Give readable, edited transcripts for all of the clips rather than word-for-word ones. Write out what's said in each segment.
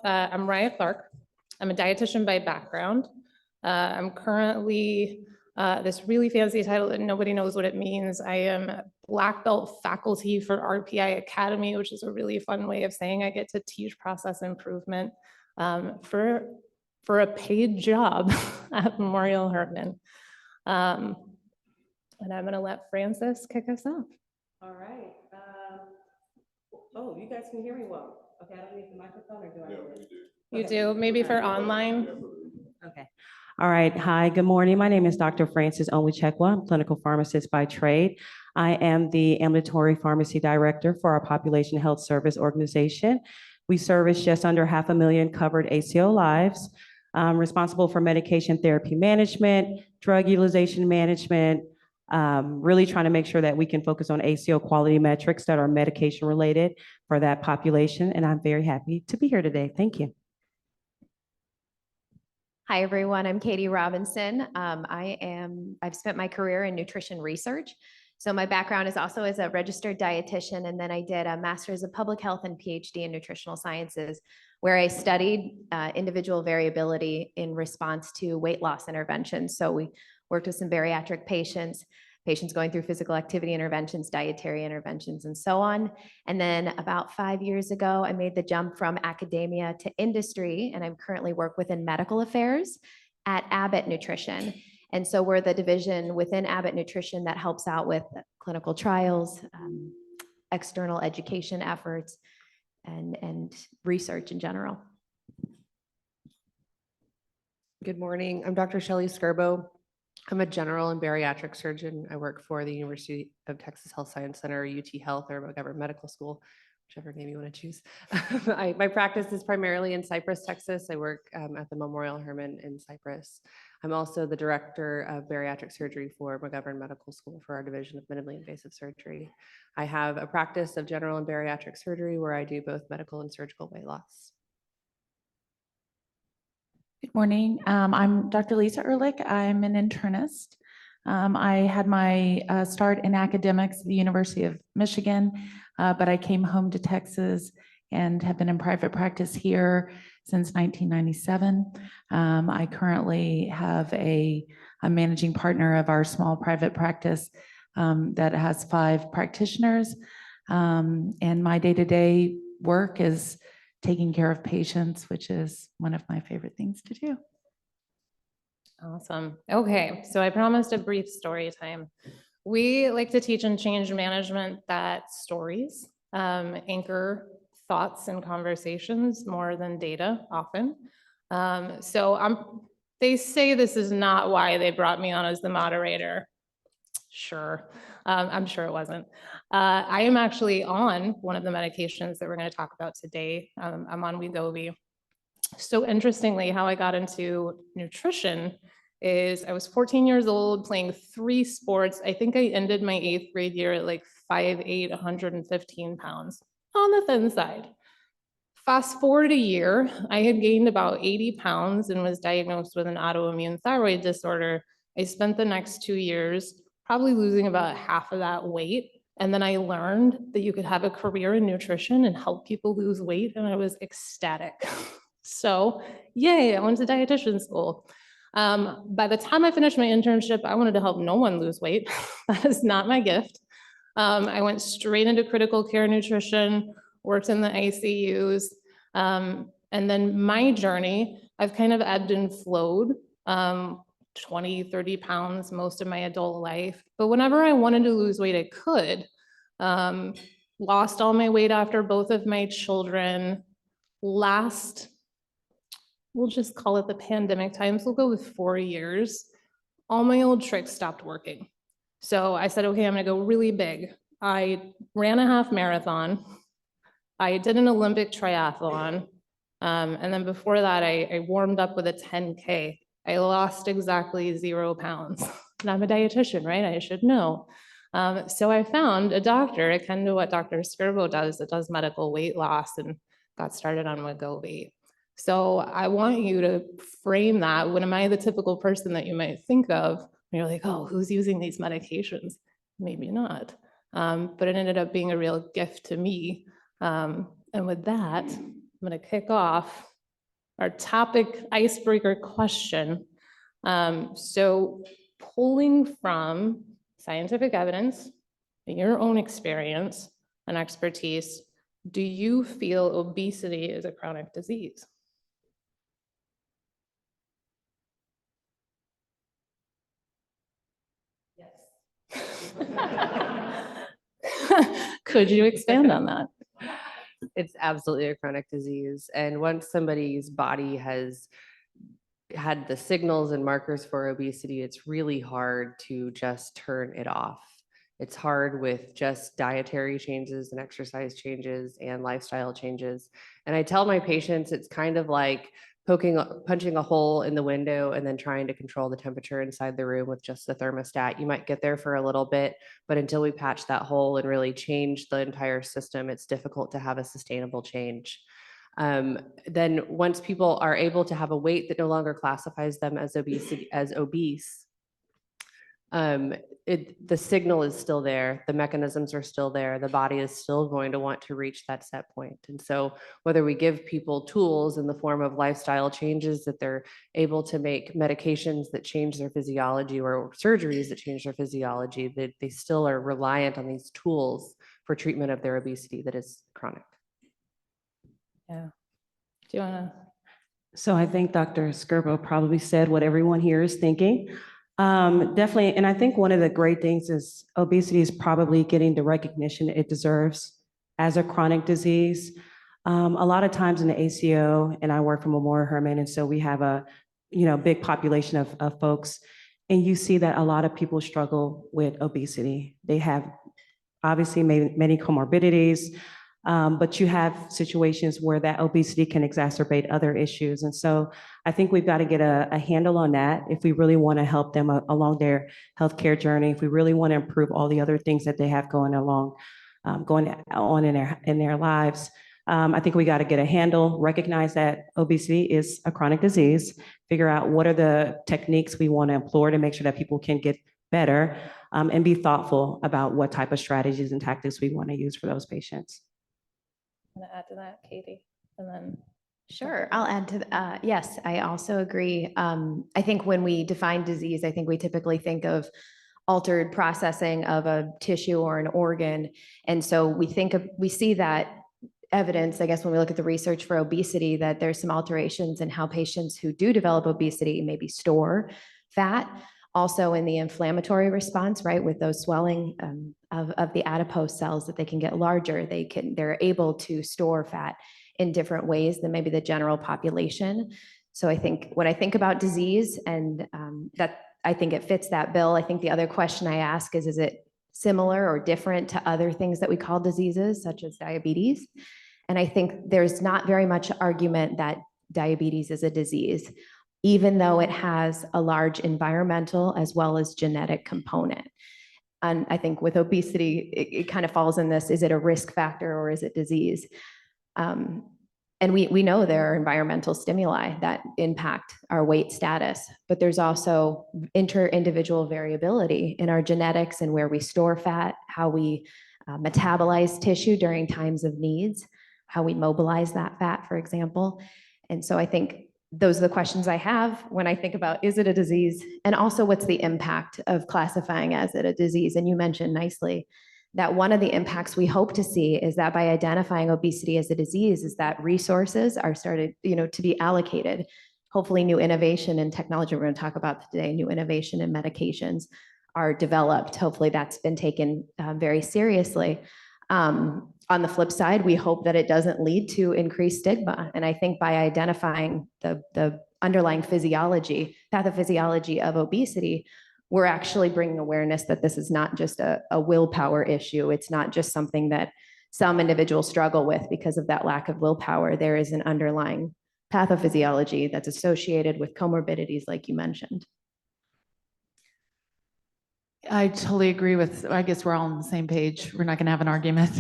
I'm Raya Clark. I'm a dietitian by background. I'm currently this really fancy title that nobody knows what it means. I am black belt faculty for RPI Academy, which is a really fun way of saying I get to teach process improvement for a paid job at Memorial Hermann. And I'm going to let Francis kick us off. All right. Oh, you guys can hear me well. Okay, I don't need the microphone, or do I? You do, maybe for online. Okay. All right. Hi, good morning. My name is Dr. Francis Onwuchekwa. I'm clinical pharmacist by trade. I am the ambulatory pharmacy director for our population health service organization. We service just under 500,000 covered ACO lives. I'm responsible for medication therapy management, drug utilization management, really trying to make sure that we can focus on ACO quality metrics that are medication related for that population. And I'm very happy to be here today. Thank you. Hi, everyone. I'm Katie Robinson. I've spent my career in nutrition research. So my background is also as a registered dietitian, and then I did a master's of public health and PhD in nutritional sciences, where I studied individual variability in response to weight loss interventions. So we worked with some bariatric patients going through physical activity interventions, dietary interventions, and so on. And then about 5 years ago, I made the jump from academia to industry, and I currently work within medical affairs at Abbott Nutrition. And so we're the division within Abbott Nutrition that helps out with clinical trials, external education efforts, and research in general. Good morning. I'm Dr. Shelley Skirbo. I'm a general and bariatric surgeon. I work for the University of Texas Health Science Center, UT Health, or McGovern Medical School, whichever name you want to choose. My practice is primarily in Cypress, Texas. I work at the Memorial Hermann in Cypress. I'm also the director of bariatric surgery for McGovern Medical School for our division of minimally invasive surgery. I have a practice of general and bariatric surgery where I do both medical and surgical weight loss. Good morning. I'm Dr. Lisa Ehrlich. I'm an internist. I had my start in academics at the University of Michigan, but I came home to Texas and have been in private practice here since 1997. I currently have I'm managing partner of our small private practice that has 5 practitioners. And my day-to-day work is taking care of patients, which is one of my favorite things to do. Awesome. Okay, so I promised a brief story time. We like to teach in change management that stories anchor thoughts and conversations more than data often. They say this is not why they brought me on as the moderator. Sure, I'm sure it wasn't. I am actually on one of the medications that we're going to talk about today. I'm on Wegovy. So interestingly, how I got into nutrition is I was 14 years old playing 3 sports. I think I ended my 8th grade year at like 5'8", 115 pounds on the thin side. Fast forward a year, I had gained about 80 pounds and was diagnosed with an autoimmune thyroid disorder. I spent the next 2 years probably losing about half of that weight. And then I learned that you could have a career in nutrition and help people lose weight, and I was ecstatic. So yay, I went to dietitian school. By the time I finished my internship, I wanted to help no one lose weight. That is not my gift. I went straight into critical care nutrition, worked in the ICUs. And then my journey, I've kind of ebbed and flowed. 20, 30 pounds most of my adult life. But whenever I wanted to lose weight, I could. Lost all my weight after both of my children. We'll just call it the pandemic times. We'll go with 4 years. All my old tricks stopped working. So I said, okay, I'm gonna go really big. I ran a half marathon. I did an Olympic triathlon. And then before that, I warmed up with a 10K. I lost exactly 0 pounds. And I'm a dietitian, right? I should know. So I found a doctor, akin to what Dr. Skirbo does, that does medical weight loss, and got started on Wegovy. So I want you to frame that. When am I the typical person that you might think of? And you're like, oh, who's using these medications? Maybe not. But it ended up being a real gift to me. And with that, I'm going to kick off our topic icebreaker question. So pulling from scientific evidence, your own experience and expertise, do you feel obesity is a chronic disease? Could you expand on that? It's absolutely a chronic disease. And once somebody's body has had the signals and markers for obesity, it's really hard to just turn it off. It's hard with just dietary changes and exercise changes and lifestyle changes. And I tell my patients, it's kind of like punching a hole in the window and then trying to control the temperature inside the room with just the thermostat. You might get there for a little bit, but until we patch that hole and really change the entire system, it's difficult to have a sustainable change. Then once people are able to have a weight that no longer classifies them as obese, the signal is still there, the mechanisms are still there, the body is still going to want to reach that set point. And so whether we give people tools in the form of lifestyle changes that they're able to make medications that change their physiology or surgeries that change their physiology, that they still are reliant on these tools for treatment of their obesity that is chronic. Yeah. Do you want to? So I think Dr. Skirbo probably said what everyone here is thinking. Definitely, and I think one of the great things is obesity is probably getting the recognition it deserves as a chronic disease. A lot of times in the ACO, and I work for Memorial Hermann, and so we have a big population of folks, and you see that a lot of people struggle with obesity. They have obviously many comorbidities, but you have situations where that obesity can exacerbate other issues. And so I think we've got to get a handle on that if we really want to help them along their healthcare journey, if we really want to improve all the other things that they have going on in their lives. I think we got to get a handle, recognize that obesity is a chronic disease, figure out what are the techniques we want to employ to make sure that people can get better, and be thoughtful about what type of strategies and tactics we want to use for those patients. Want to add to that, Katie? And then Sure, I'll add to that. Yes, I also agree. I think when we define disease, I think we typically think of altered processing of a tissue or an organ. And so we see that evidence, I guess, when we look at the research for obesity, that there's some alterations in how patients who do develop obesity maybe store fat. Also in the inflammatory response, right, with those swelling of the adipose cells, that they can get larger, they're able to store fat in different ways than maybe the general population. So I think when I think about disease, and that I think it fits that bill. I think the other question I ask is it similar or different to other things that we call diseases, such as diabetes? And I think there's not very much argument that diabetes is a disease, even though it has a large environmental as well as genetic component. And I think with obesity, it kind of falls in this, is it a risk factor or is it disease? And we know there are environmental stimuli that impact our weight status, but there's also inter-individual variability in our genetics and where we store fat, how we metabolize tissue during times of needs, how we mobilize that fat, for example. And so I think those are the questions I have when I think about, is it a disease? And also, what's the impact of classifying as it a disease? And you mentioned nicely that one of the impacts we hope to see is that by identifying obesity as a disease, is that resources are started, to be allocated. Hopefully new innovation and technology we're going to talk about today, new innovation and medications are developed. Hopefully that's been taken very seriously. On the flip side, we hope that it doesn't lead to increased stigma. And I think by identifying the underlying pathophysiology of obesity, we're actually bringing awareness that this is not just a willpower issue. It's not just something that some individuals struggle with because of that lack of willpower. There is an underlying pathophysiology that's associated with comorbidities, like you mentioned. I totally agree with, I guess we're all on the same page. We're not going to have an argument.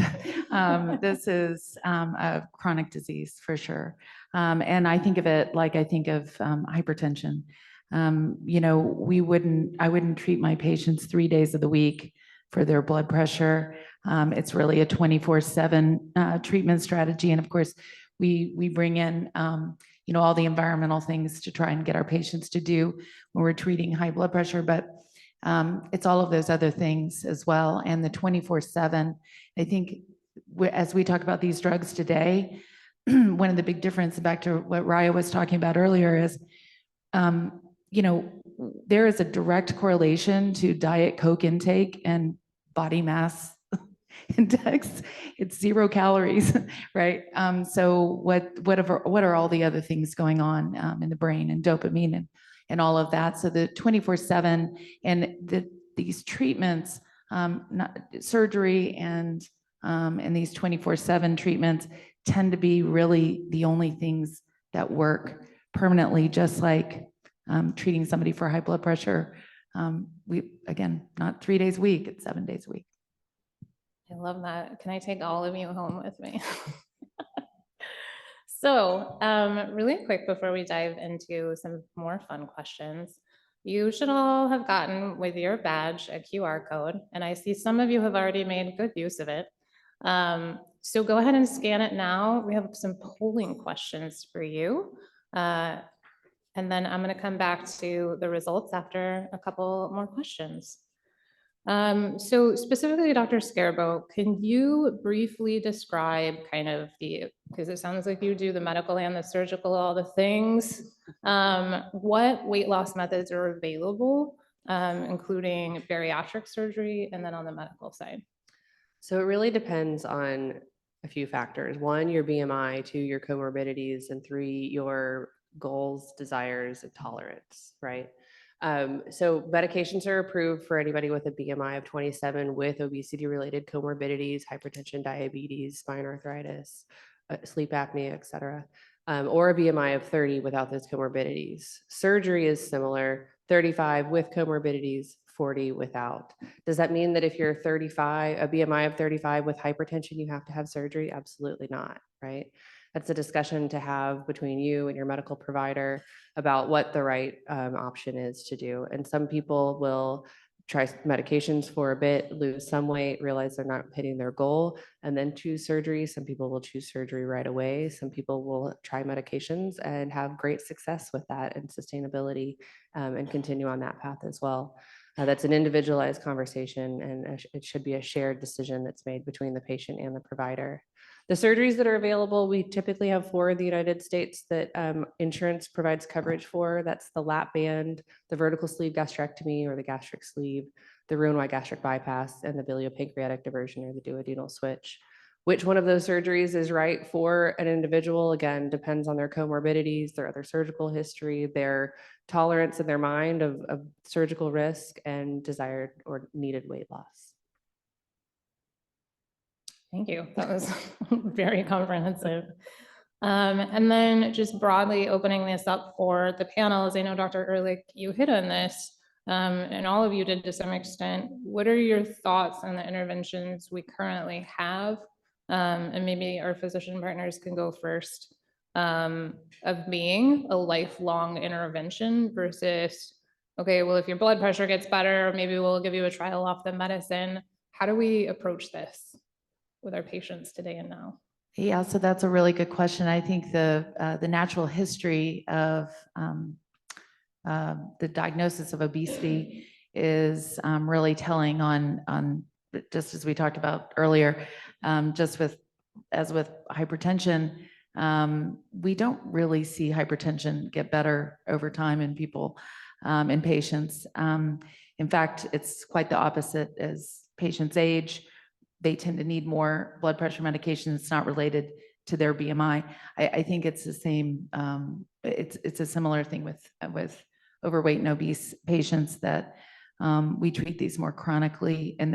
This is a chronic disease for sure. And I think of it like I think of hypertension. I wouldn't treat my patients 3 days of the week for their blood pressure. It's really a 24/7 treatment strategy. And of course, we bring in, all the environmental things to try and get our patients to do when we're treating high blood pressure, but it's all of those other things as well. And the 24/7, I think as we talk about these drugs today, one of the big differences, back to what Raya was talking about earlier, is, there is a direct correlation to Diet Coke intake and body mass index. It's 0 calories, right? So what are all the other things going on in the brain, and dopamine and all of that? So the 24/7 and these treatments, not surgery and these 24/7 treatments tend to be really the only things that work permanently, just like treating somebody for high blood pressure. Again, not 3 days a week, it's 7 days a week. I love that. Can I take all of you home with me? So really quick before we dive into some more fun questions, you should all have gotten with your badge a QR code, and I see some of you have already made good use of it. So go ahead and scan it now. We have some polling questions for you. And then I'm going to come back to the results after a couple more questions. So specifically, Dr. Scarbo, can you briefly describe kind of because it sounds like you do the medical and the surgical, all the things, what weight loss methods are available, including bariatric surgery, and then on the medical side? So it really depends on a few factors. 1, your BMI, 2, your comorbidities, and 3, your goals, desires, and tolerance, right? So medications are approved for anybody with a BMI of 27 with obesity-related comorbidities, hypertension, diabetes, spine arthritis, sleep apnea, et cetera, or a BMI of 30 without those comorbidities. Surgery is similar, 35 with comorbidities, 40 without. Does that mean that if you're 35, a BMI of 35 with hypertension, you have to have surgery? Absolutely not, right? That's a discussion to have between you and your medical provider about what the right option is to do. And some people will try medications for a bit, lose some weight, realize they're not hitting their goal, and then choose surgery. Some people will choose surgery right away. Some people will try medications and have great success with that and sustainability, and continue on that path as well. That's an individualized conversation, and it should be a shared decision that's made between the patient and the provider. The surgeries that are available, we typically have 4 in the United States that insurance provides coverage for. That's the lap band, the vertical sleeve gastrectomy or the gastric sleeve, the Roux-en-Y gastric bypass, and the biliopancreatic diversion or the duodenal switch. Which one of those surgeries is right for an individual, again, depends on their comorbidities, their other surgical history, their tolerance in their mind of surgical risk, and desired or needed weight loss. Thank you. That was very comprehensive. And then just broadly opening this up for the panels, I know Dr. Ehrlich, you hit on this, and all of you did to some extent. What are your thoughts on the interventions we currently have? And maybe our physician partners can go first, of being a lifelong intervention versus, okay, well, if your blood pressure gets better, maybe we'll give you a trial off the medicine. How do we approach this with our patients today and now? Yeah, so that's a really good question. I think the natural history of the diagnosis of obesity is really telling on just as we talked about earlier, as with hypertension, we don't really see hypertension get better over time in people, in patients. In fact, it's quite the opposite. As patients age, they tend to need more blood pressure medication. It's not related to their BMI. I think it's the same. It's a similar thing with overweight and obese patients that we treat these more chronically. And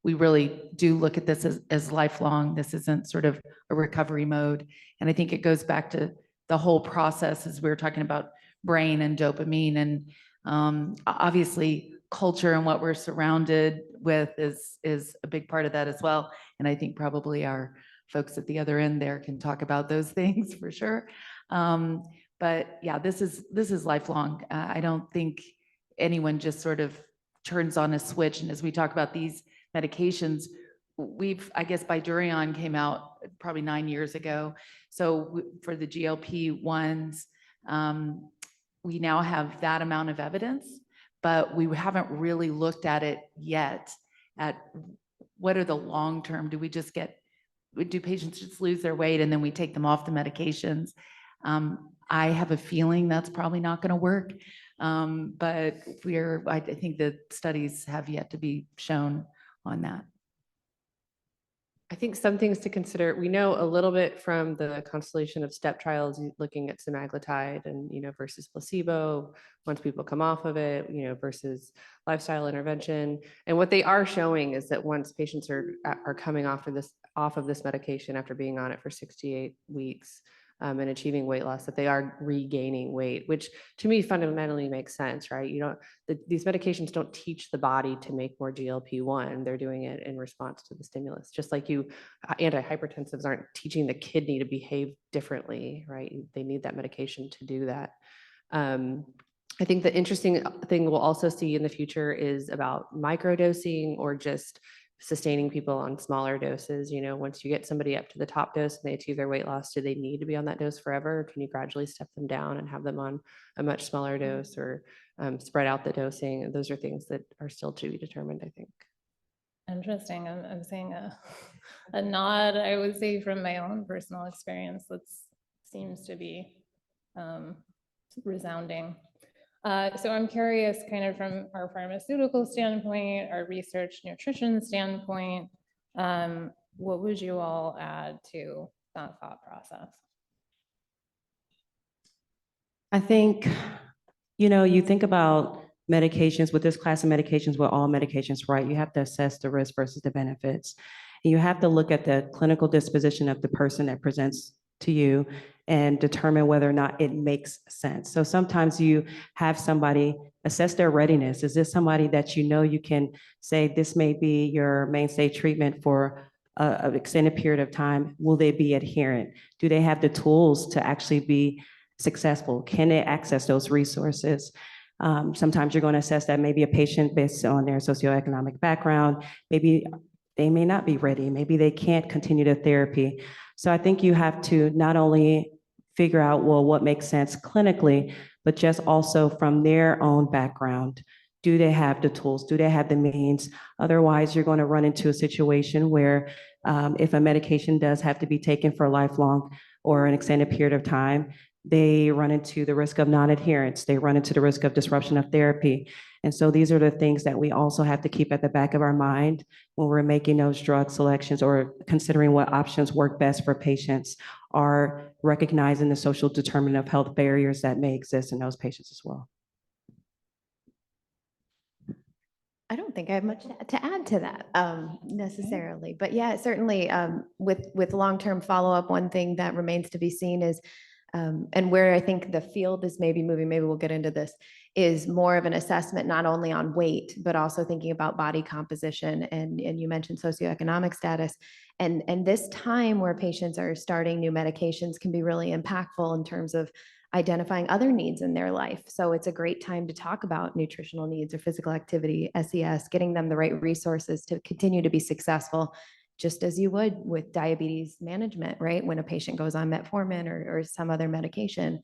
we really do look at this as lifelong. This isn't sort of a recovery mode. And I think it goes back to the whole process as we were talking about brain and dopamine, and obviously culture and what we're surrounded with is a big part of that as well. And I think probably our folks at the other end there can talk about those things for sure. But yeah, this is lifelong. I don't think anyone just sort of turns on a switch. And as we talk about these medications, I guess Bydureon came out probably 9 years ago. So for the GLP-1s, we now have that amount of evidence, but we haven't really looked at it yet at what are the long-term, do patients just lose their weight and then we take them off the medications? I have a feeling that's probably not going to work. But I think the studies have yet to be shown on that. I think some things to consider, we know a little bit from the constellation of STEP trials looking at semaglutide and, versus placebo, once people come off of it, versus lifestyle intervention. And what they are showing is that once patients are coming off of this medication after being on it for 68 weeks, and achieving weight loss, that they are regaining weight, which to me fundamentally makes sense, right? These medications don't teach the body to make more GLP-1. They're doing it in response to the stimulus. Just like antihypertensives aren't teaching the kidney to behave differently, right? They need that medication to do that. I think the interesting thing we'll also see in the future is about microdosing or just sustaining people on smaller doses. Once you get somebody up to the top dose and they achieve their weight loss, do they need to be on that dose forever? Or can you gradually step them down and have them on a much smaller dose, or spread out the dosing? And those are things that are still to be determined, I think. Interesting. I'm seeing a nod, I would say, from my own personal experience that seems to be resounding. So I'm curious, kind of from our pharmaceutical standpoint, our research nutrition standpoint, what would you all add to that thought process? I think, you think about medications, with this class of medications, with all medications, right? You have to assess the risk versus the benefits. And you have to look at the clinical disposition of the person that presents to you and determine whether or not it makes sense. So sometimes you have somebody assess their readiness. Is this somebody that you can say this may be your mainstay treatment for an extended period of time? Will they be adherent? Do they have the tools to actually be successful? Can they access those resources? Sometimes you're going to assess that maybe a patient based on their socioeconomic background, maybe they may not be ready, maybe they can't continue the therapy. So I think you have to not only figure out, well, what makes sense clinically, but just also from their own background. Do they have the tools? Do they have the means? Otherwise, you're going to run into a situation where if a medication does have to be taken for lifelong or an extended period of time, they run into the risk of non-adherence. They run into the risk of disruption of therapy. And so these are the things that we also have to keep at the back of our mind when we're making those drug selections or considering what options work best for patients, are recognizing the social determinant of health barriers that may exist in those patients as well. I don't think I have much to add to that necessarily, but yeah, certainly with long-term follow-up, one thing that remains to be seen is, and where I think the field is maybe moving, maybe we'll get into this, is more of an assessment not only on weight, but also thinking about body composition. And you mentioned socioeconomic status. And this time where patients are starting new medications can be really impactful in terms of identifying other needs in their life. So it's a great time to talk about nutritional needs or physical activity, SES, getting them the right resources to continue to be successful, just as you would with diabetes management, right? When a patient goes on metformin or some other medication,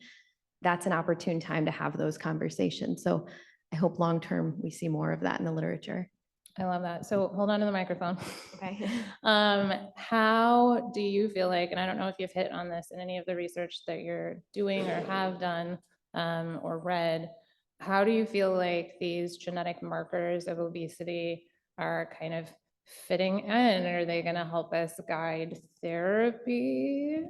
that's an opportune time to have those conversations. So I hope long-term we see more of that in the literature. I love that. So hold on to the microphone. Okay. How do you feel like, and I don't know if you've hit on this in any of the research that you're doing or have done or read, how do you feel like these genetic markers of obesity are kind of fitting in? Are they going to help us guide therapy?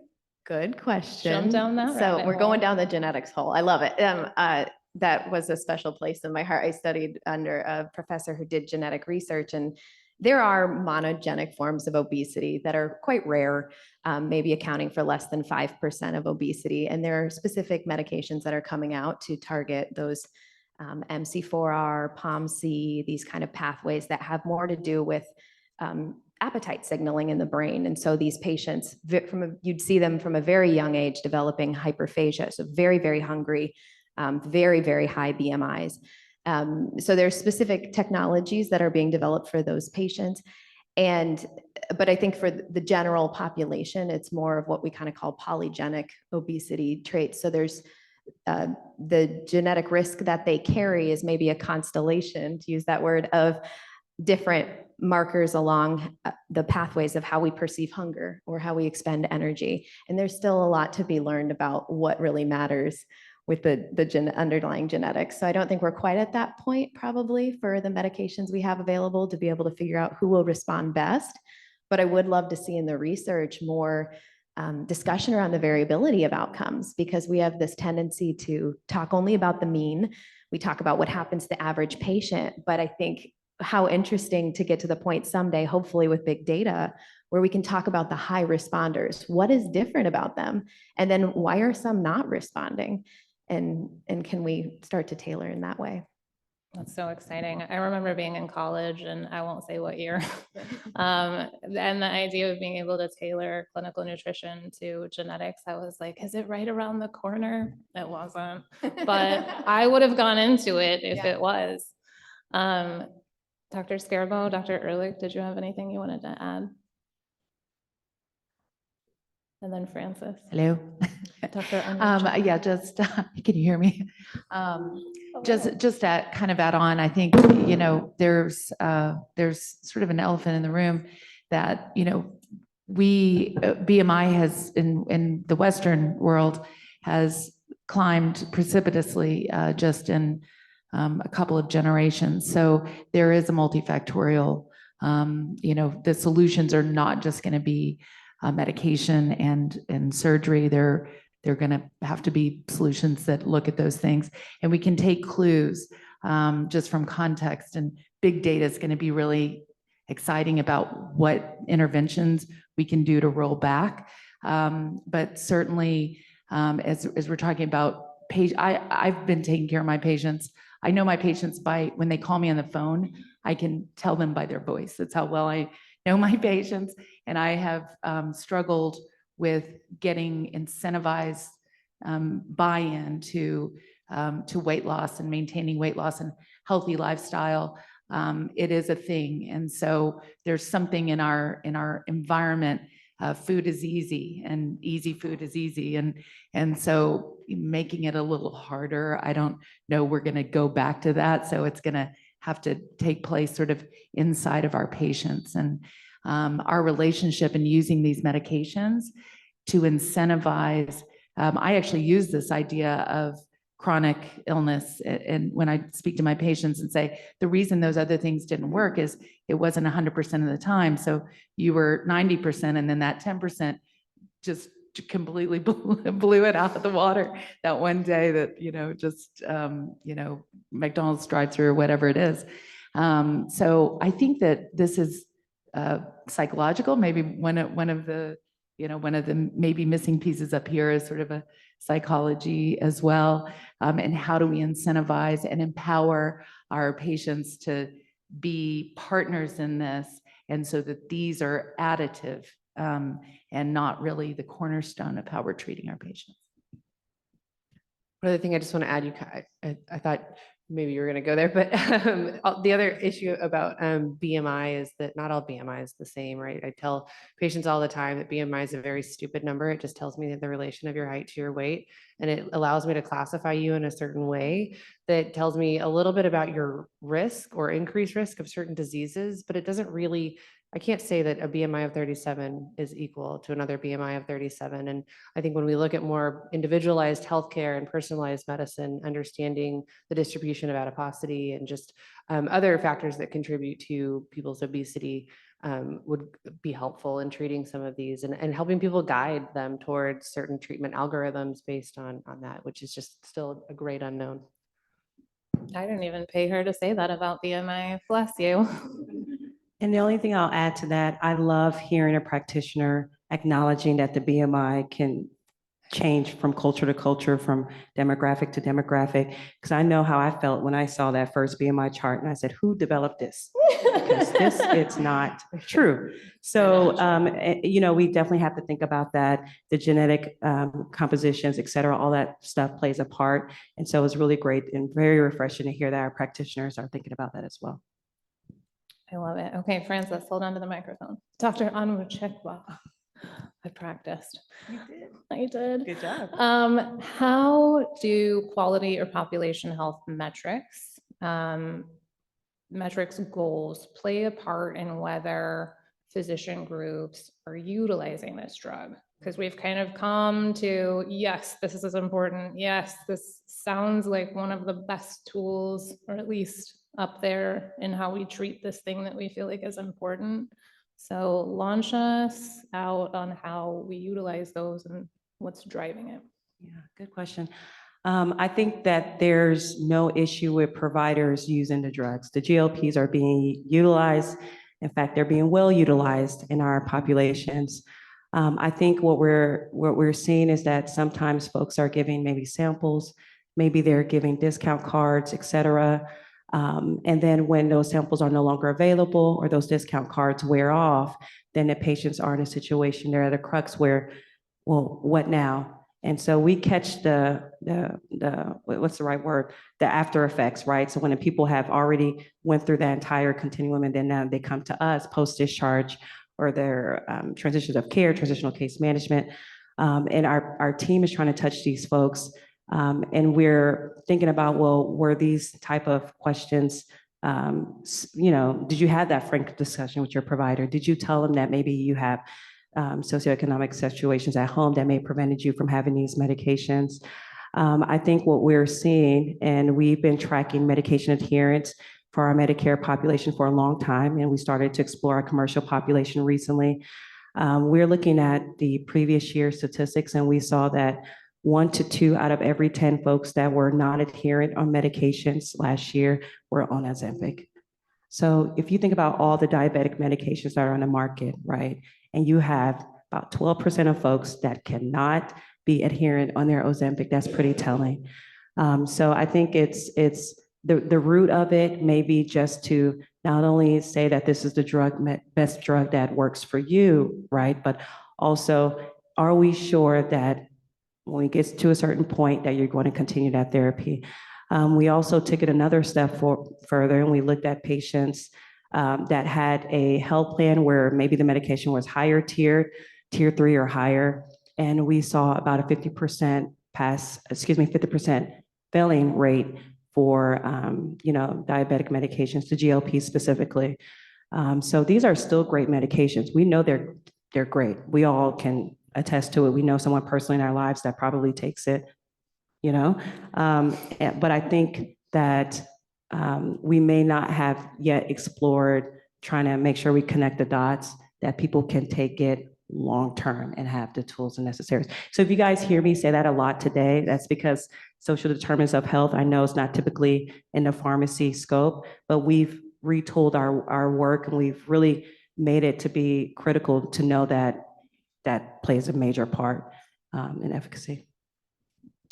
Good question. Jump down that So rabbit we're going hole. down the genetics hole. I love it. That was a special place in my heart. I studied under a professor who did genetic research, and there are monogenic forms of obesity that are quite rare, maybe accounting for less than 5% of obesity. And there are specific medications that are coming out to target those MC4R, POMC, these kind of pathways that have more to do with appetite signaling in the brain. And so these patients, you'd see them from a very young age developing hyperphagia, so very, very hungry, very, very high BMIs. So there's specific technologies that are being developed for those patients. But I think for the general population, it's more of what we kind of call polygenic obesity traits. So there's the genetic risk that they carry is maybe a constellation, to use that word, of different markers along the pathways of how we perceive hunger or how we expend energy. And there's still a lot to be learned about what really matters with the underlying genetics. So I don't think we're quite at that point probably for the medications we have available to be able to figure out who will respond best. But I would love to see in the research more discussion around the variability of outcomes, because we have this tendency to talk only about the mean. We talk about what happens to the average patient, but I think how interesting to get to the point someday, hopefully with big data, where we can talk about the high responders. What is different about them? And then why are some not responding? And can we start to tailor in that way? That's so exciting. I remember being in college, and I won't say what year. And the idea of being able to tailor clinical nutrition to genetics, I was like, is it right around the corner? It wasn't, but I would have gone into it if Yeah. it was. Dr. Scarbo, Dr. Ehrlich, did you have anything you wanted to add? And then Francis. Hello. Dr. Unruh. Yeah, just, can you hear me? Just to kind of add on, I think, you know, there's sort of an elephant in the room that, you know, BMI has in the Western world has climbed precipitously just in a couple of generations. So there is a multifactorial, you know, the solutions are not just going to be medication and surgery. They're going to have to be solutions that look at those things. And we can take clues just from context, and big data is going to be really exciting about what interventions we can do to roll back. But certainly, as we're talking about, I've been taking care of my patients. I know my patients by when they call me on the phone, I can tell them by their voice. That's how well I know my patients. And I have struggled with getting incentivized buy-in to weight loss and maintaining weight loss and healthy lifestyle. It is a thing. And so there's something in our environment. Food is easy, and easy food is easy. And so making it a little harder, I don't know we're going to go back to that. So it's going to have to take place sort of inside of our patients, and our relationship in using these medications to incentivize. I actually use this idea of chronic illness. And when I speak to my patients and say, the reason those other things didn't work is it wasn't 100% of the time. So you were 90%, and then that 10% just completely blew it out of the water that one day that, you know, just, you know, McDonald's drive-through or whatever it is. So I think that this is psychological. Maybe one of the maybe missing pieces up here is sort of a psychology as well. And how do we incentivize and empower our patients to be partners in this, and so that these are additive and not really the cornerstone of how we're treating our patients. Another thing I just want to add, I thought maybe you were going to go there, but the other issue about BMI is that not all BMI is the same, right? I tell patients all the time that BMI is a very stupid number. It just tells me the relation of your height to your weight, and it allows me to classify you in a certain way that tells me a little bit about your risk or increased risk of certain diseases, but it doesn't really, I can't say that a BMI of 37 is equal to another BMI of 37. And I think when we look at more individualized healthcare and personalized medicine, understanding the distribution of adiposity and just other factors that contribute to people's obesity would be helpful in treating some of these and helping people guide them towards certain treatment algorithms based on that, which is just still a great unknown. I didn't even pay her to say that about BMI. Bless you. And the only thing I'll add to that, I love hearing a practitioner acknowledging that the BMI can change from culture to culture, from demographic to demographic, because I know how I felt when I saw that first BMI chart, and I said, who developed this? Because this, it's not true. So, you know, we definitely have to think about that. The genetic compositions, et cetera, all that stuff plays a part. And so it's really great and very refreshing to hear that our practitioners are thinking about that as well. I love it. Okay, Francis, hold on to the microphone. Dr. Onwuchekwa. I practiced. You did. I did. Good job. How do quality or population health metrics goals play a part in whether physician groups are utilizing this drug? Because we've kind of come to, yes, this is important. Yes, this sounds like one of the best tools, or at least up there in how we treat this thing that we feel like is important. So launch us out on how we utilize those and what's driving it. Yeah, good question. I think that there's no issue with providers using the drugs. The GLPs are being utilized. In fact, they're being well utilized in our populations. I think what we're seeing is that sometimes folks are giving maybe samples, maybe they're giving discount cards, et cetera. And then when those samples are no longer available or those discount cards wear off, then the patients are in a situation, they're at a crux where, well, what now? And so we catch what's the right word? The after effects, right? So when the people have already went through that entire continuum and then now they come to us post-discharge or their transitions of care, transitional case management. And our team is trying to touch these folks. And we're thinking about, well, were these type of questions, did you have that frank discussion with your provider? Did you tell them that maybe you have socioeconomic situations at home that may have prevented you from having these medications? I think what we're seeing, and we've been tracking medication adherence for our Medicare population for a long time, and we started to explore our commercial population recently. We're looking at the previous year statistics, and we saw that 1 to 2 out of every 10 folks that were not adherent on medications last year were on Ozempic. So if you think about all the diabetic medications that are on the market, right, and you have about 12% of folks that cannot be adherent on their Ozempic, that's pretty telling. So I think it's the root of it may be just to not only say that this is the best drug that works for you, right, but also, are we sure that when it gets to a certain point that you're going to continue that therapy? We also took it another step further, and we looked at patients that had a health plan where maybe the medication was higher tiered, tier 3 or higher, and we saw about a 50% failing rate for diabetic medications, the GLP specifically. So these are still great medications. We know they're great. We all can attest to it. We know someone personally in our lives that probably takes it, but I think that we may not have yet explored trying to make sure we connect the dots, that people can take it long-term and have the tools and necessaries. So if you guys hear me say that a lot today, that's because social determinants of health, I know it's not typically in the pharmacy scope, but we've retooled our work, and we've really made it to be critical to know that that plays a major part in efficacy.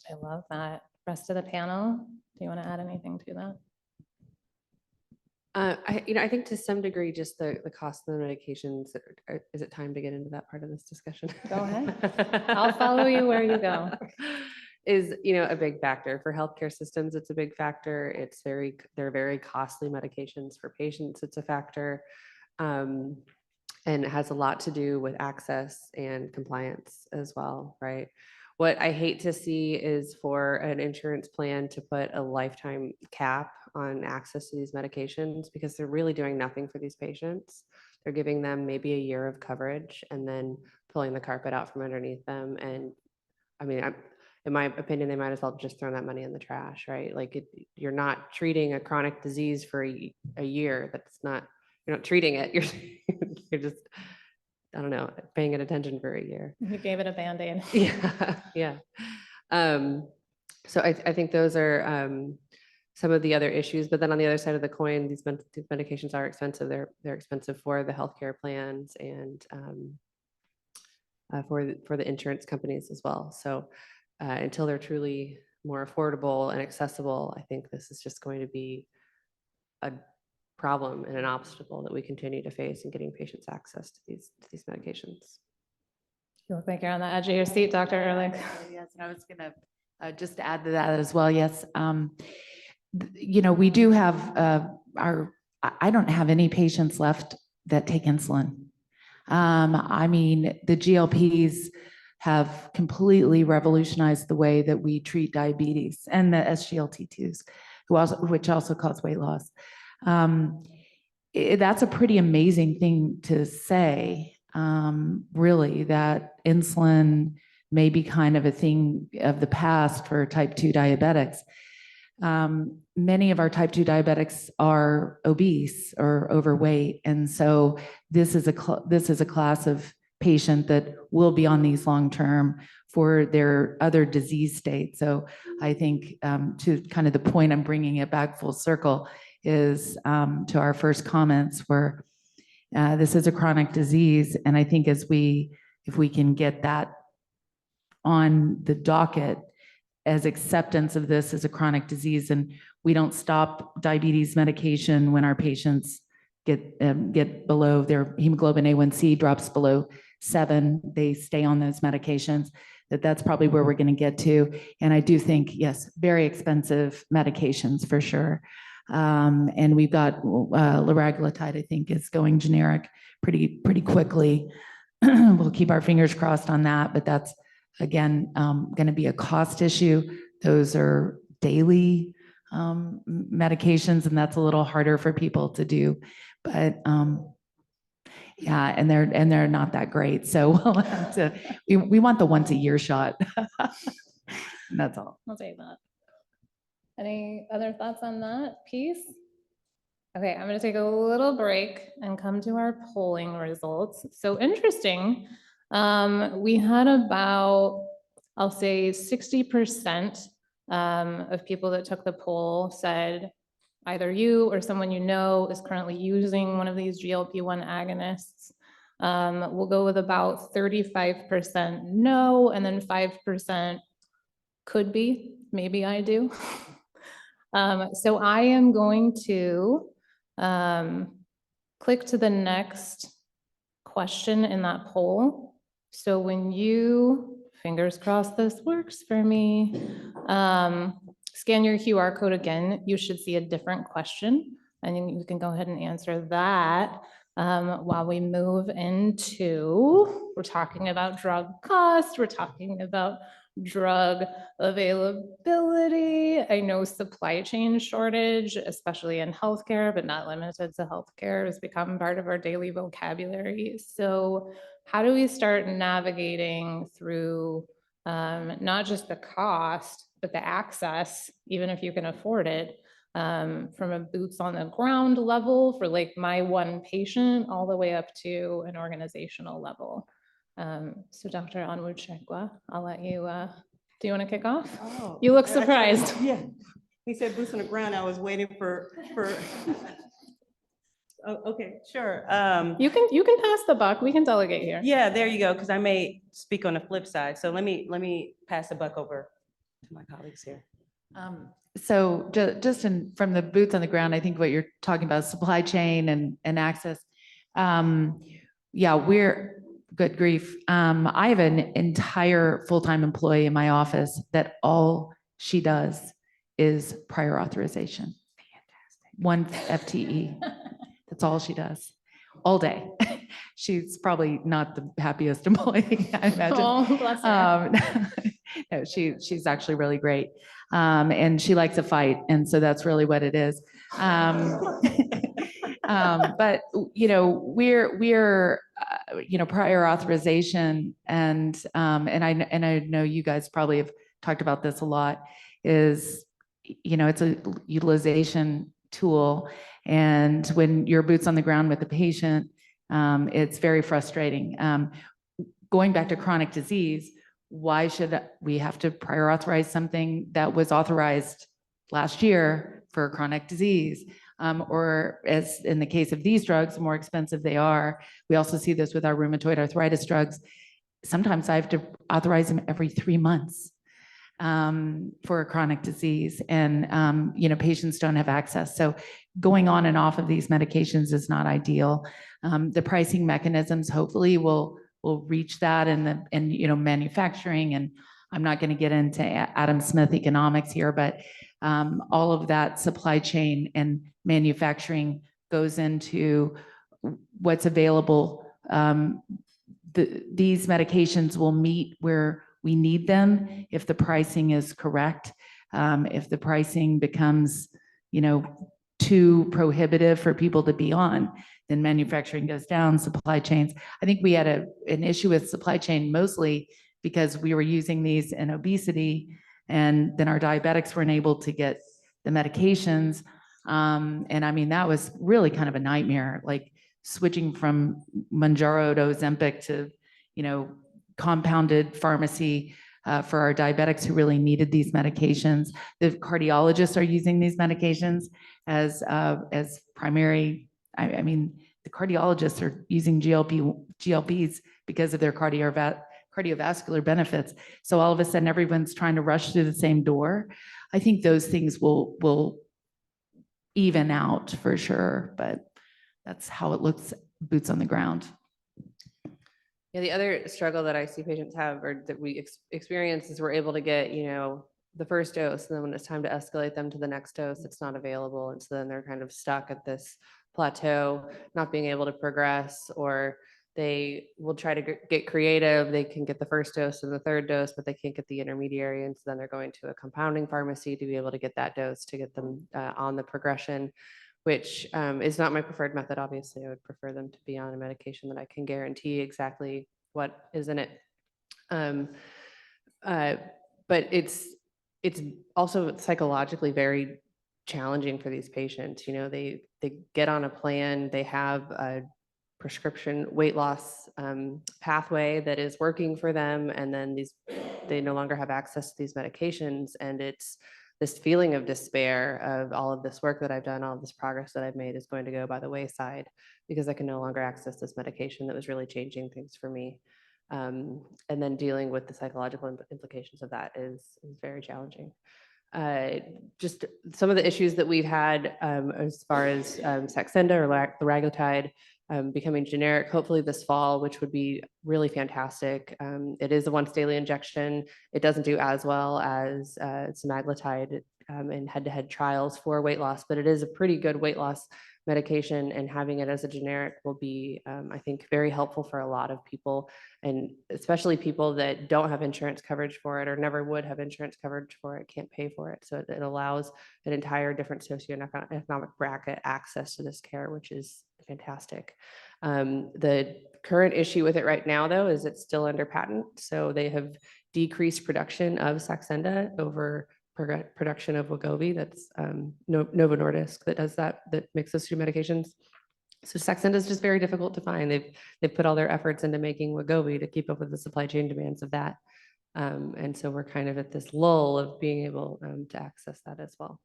I love that. Rest of the panel, do you want to add anything to that? I think to some degree, just the cost of the medications, is it time to get into that part of this discussion? Go ahead. I'll follow you where you go. Is, a big factor for healthcare systems. It's a big factor. They're very costly medications for patients. It's a factor. And it has a lot to do with access and compliance as well, right? What I hate to see is for an insurance plan to put a lifetime cap on access to these medications, because they're really doing nothing for these patients. They're giving them maybe a year of coverage and then pulling the carpet out from underneath them. And I mean, in my opinion, they might as well just throw that money in the trash, right? Like you're not treating a chronic disease for a year. You're not treating it. You're just, I don't know, paying it attention for a year. You gave it a Band-Aid. Yeah. So I think those are some of the other issues. But then on the other side of the coin, these medications are expensive. They're expensive for the healthcare plans and for the insurance companies as well. So until they're truly more affordable and accessible, I think this is just going to be a problem and an obstacle that we continue to face in getting patients access to these medications. You look like you're on the edge of your seat, Dr. Ehrlich. Yes, and I was going to just add to that as well. Yes, we do have our I don't have any patients left that take insulin. I mean, the GLPs have completely revolutionized the way that we treat diabetes, and the SGLT2s, which also cause weight loss. That's a pretty amazing thing to say, really, that insulin may be kind of a thing of the past for type 2 diabetics. Many of our type 2 diabetics are obese or overweight. And so this is a class of patient that will be on these long-term for their other disease states. So I think to kind of the point I'm bringing it back full circle is to our first comments where this is a chronic disease. And I think if we can get that on the docket as acceptance of this as a chronic disease, and we don't stop diabetes medication when our patients get below, their hemoglobin A1C drops below 7, they stay on those medications, that's probably where we're going to get to. And I do think, yes, very expensive medications for sure. And we've got liraglutide, I think, is going generic pretty quickly. We'll keep our fingers crossed on that, but that's, again, going to be a cost issue. Those are daily medications, and that's a little harder for people to do. But yeah, and they're not that great. So we'll have to, we want the once a year shot. That's all. I'll say that. Any other thoughts on that piece? Okay, I'm going to take a little break and come to our polling results. So interesting. We had about, I'll say 60% of people that took the poll said either you or someone you know is currently using one of these GLP-1 agonists. We'll go with about 35% no, and then 5% could be, maybe I do. So I am going to click to the next question in that poll. So when you, fingers crossed this works for me, scan your QR code again, you should see a different question, and you can go ahead and answer that while we move into, we're talking about drug cost, we're talking about drug availability. I know supply chain shortage, especially in healthcare, but not limited to healthcare, has become part of our daily vocabulary. So how do we start navigating through not just the cost, but the access, even if you can afford it, from a boots on the ground level for like my one patient all the way up to an organizational level? So Dr. Onwuchekwa, I'll let you, do you want to kick off? Oh, You look I thought- surprised. Yeah, he said boots on the ground. I was waiting for. Oh, okay, sure. You can pass the buck. We can delegate here. Yeah, there you go, because I may speak on the flip side. So let me pass the buck over to my colleagues here. So just from the boots on the ground, I think what you're talking about is supply chain and access. Yeah, we're good grief. I have an entire full-time employee in my office that all she does is prior authorization. Fantastic. 1 FTE. That's all she does all day. She's probably not the happiest employee, I imagine. Oh, bless her. No, she's actually really great. And she likes a fight. And so that's really what it is. But, you know, we're you know, prior authorization and I know you guys probably have talked about this a lot, is, you know, it's a utilization tool. And when you're boots on the ground with the patient, it's very frustrating. Going back to chronic disease, why should we have to prior authorize something that was authorized last year for a chronic disease? Or as in the case of these drugs, the more expensive they are. We also see this with our rheumatoid arthritis drugs. Sometimes I have to authorize them every 3 months for a chronic disease, and you know, patients don't have access. So going on and off of these medications is not ideal. The pricing mechanisms hopefully will reach that, and you know, manufacturing, and I'm not going to get into Adam Smith economics here, but all of that supply chain and manufacturing goes into what's available. These medications will meet where we need them if the pricing is correct. If the pricing becomes, too prohibitive for people to be on, then manufacturing goes down, supply chains. I think we had an issue with supply chain mostly because we were using these in obesity, and then our diabetics weren't able to get the medications. And I mean, that was really kind of a nightmare, like switching from Mounjaro to Ozempic to, compounded pharmacy for our diabetics who really needed these medications. The cardiologists are using these medications as primary. I mean, the cardiologists are using GLPs because of their cardiovascular benefits. So all of a sudden, everyone's trying to rush through the same door. I think those things will even out for sure, but that's how it looks, boots on the ground. Yeah, the other struggle that I see patients have, or that we experience, is we're able to get, the first dose, and then when it's time to escalate them to the next dose, it's not available. And so then they're kind of stuck at this plateau, not being able to progress, or they will try to get creative. They can get the first dose and the third dose, but they can't get the intermediary. And so then they're going to a compounding pharmacy to be able to get that dose to get them on the progression, which is not my preferred method. Obviously, I would prefer them to be on a medication that I can guarantee exactly what is in it. But it's also psychologically very challenging for these patients. They get on a plan, they have a prescription weight loss pathway that is working for them, and then they no longer have access to these medications, and it's this feeling of despair of all of this work that I've done, all of this progress that I've made is going to go by the wayside because I can no longer access this medication that was really changing things for me. And then dealing with the psychological implications of that is very challenging. Just some of the issues that we've had as far as Saxenda or liraglutide becoming generic, hopefully this fall, which would be really fantastic. It is a once daily injection. It doesn't do as well as semaglutide in head-to-head trials for weight loss, but it is a pretty good weight loss medication, and having it as a generic will be, I think, very helpful for a lot of people, and especially people that don't have insurance coverage for it or never would have insurance coverage for it, can't pay for it. So it allows an entire different socioeconomic bracket access to this care, which is fantastic. The current issue with it right now, though, is it's still under patent. So they have decreased production of Saxenda over production of Wegovy. That's Novo Nordisk that does that makes those two medications. So Saxenda is just very difficult to find. They've put all their efforts into making Wegovy to keep up with the supply chain demands of that. And so we're kind of at this lull of being able to access that as well.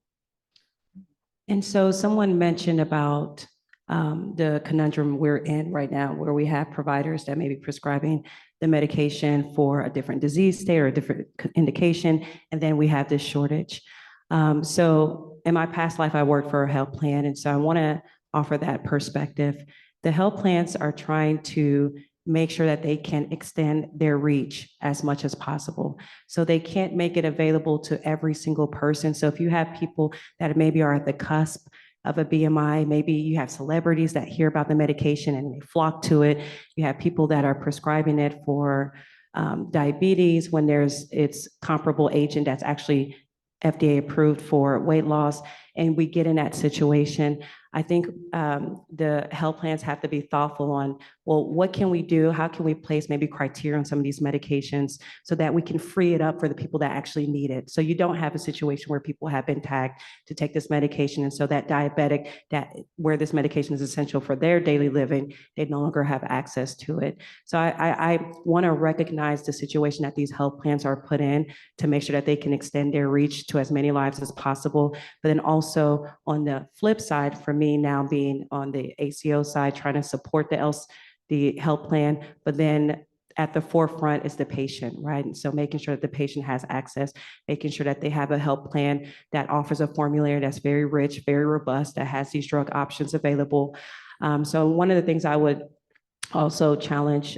And so someone mentioned about the conundrum we're in right now, where we have providers that may be prescribing the medication for a different disease state or a different indication, and then we have this shortage. So in my past life, I worked for a health plan, and so I want to offer that perspective. The health plans are trying to make sure that they can extend their reach as much as possible. So they can't make it available to every single person. So if you have people that maybe are at the cusp of a BMI, maybe you have celebrities that hear about the medication and they flock to it. You have people that are prescribing it for diabetes when it's comparable agent that's actually FDA approved for weight loss, and we get in that situation. I think the health plans have to be thoughtful on, well, what can we do? How can we place maybe criteria on some of these medications so that we can free it up for the people that actually need it? So you don't have a situation where people have been tagged to take this medication, and so that diabetic, where this medication is essential for their daily living, they no longer have access to it. So I want to recognize the situation that these health plans are put in to make sure that they can extend their reach to as many lives as possible. But then also on the flip side, for me now being on the ACO side, trying to support the health plan, but then at the forefront is the patient, right? And so making sure that the patient has access, making sure that they have a health plan that offers a formulary that's very rich, very robust, that has these drug options available. So one of the things I would also challenge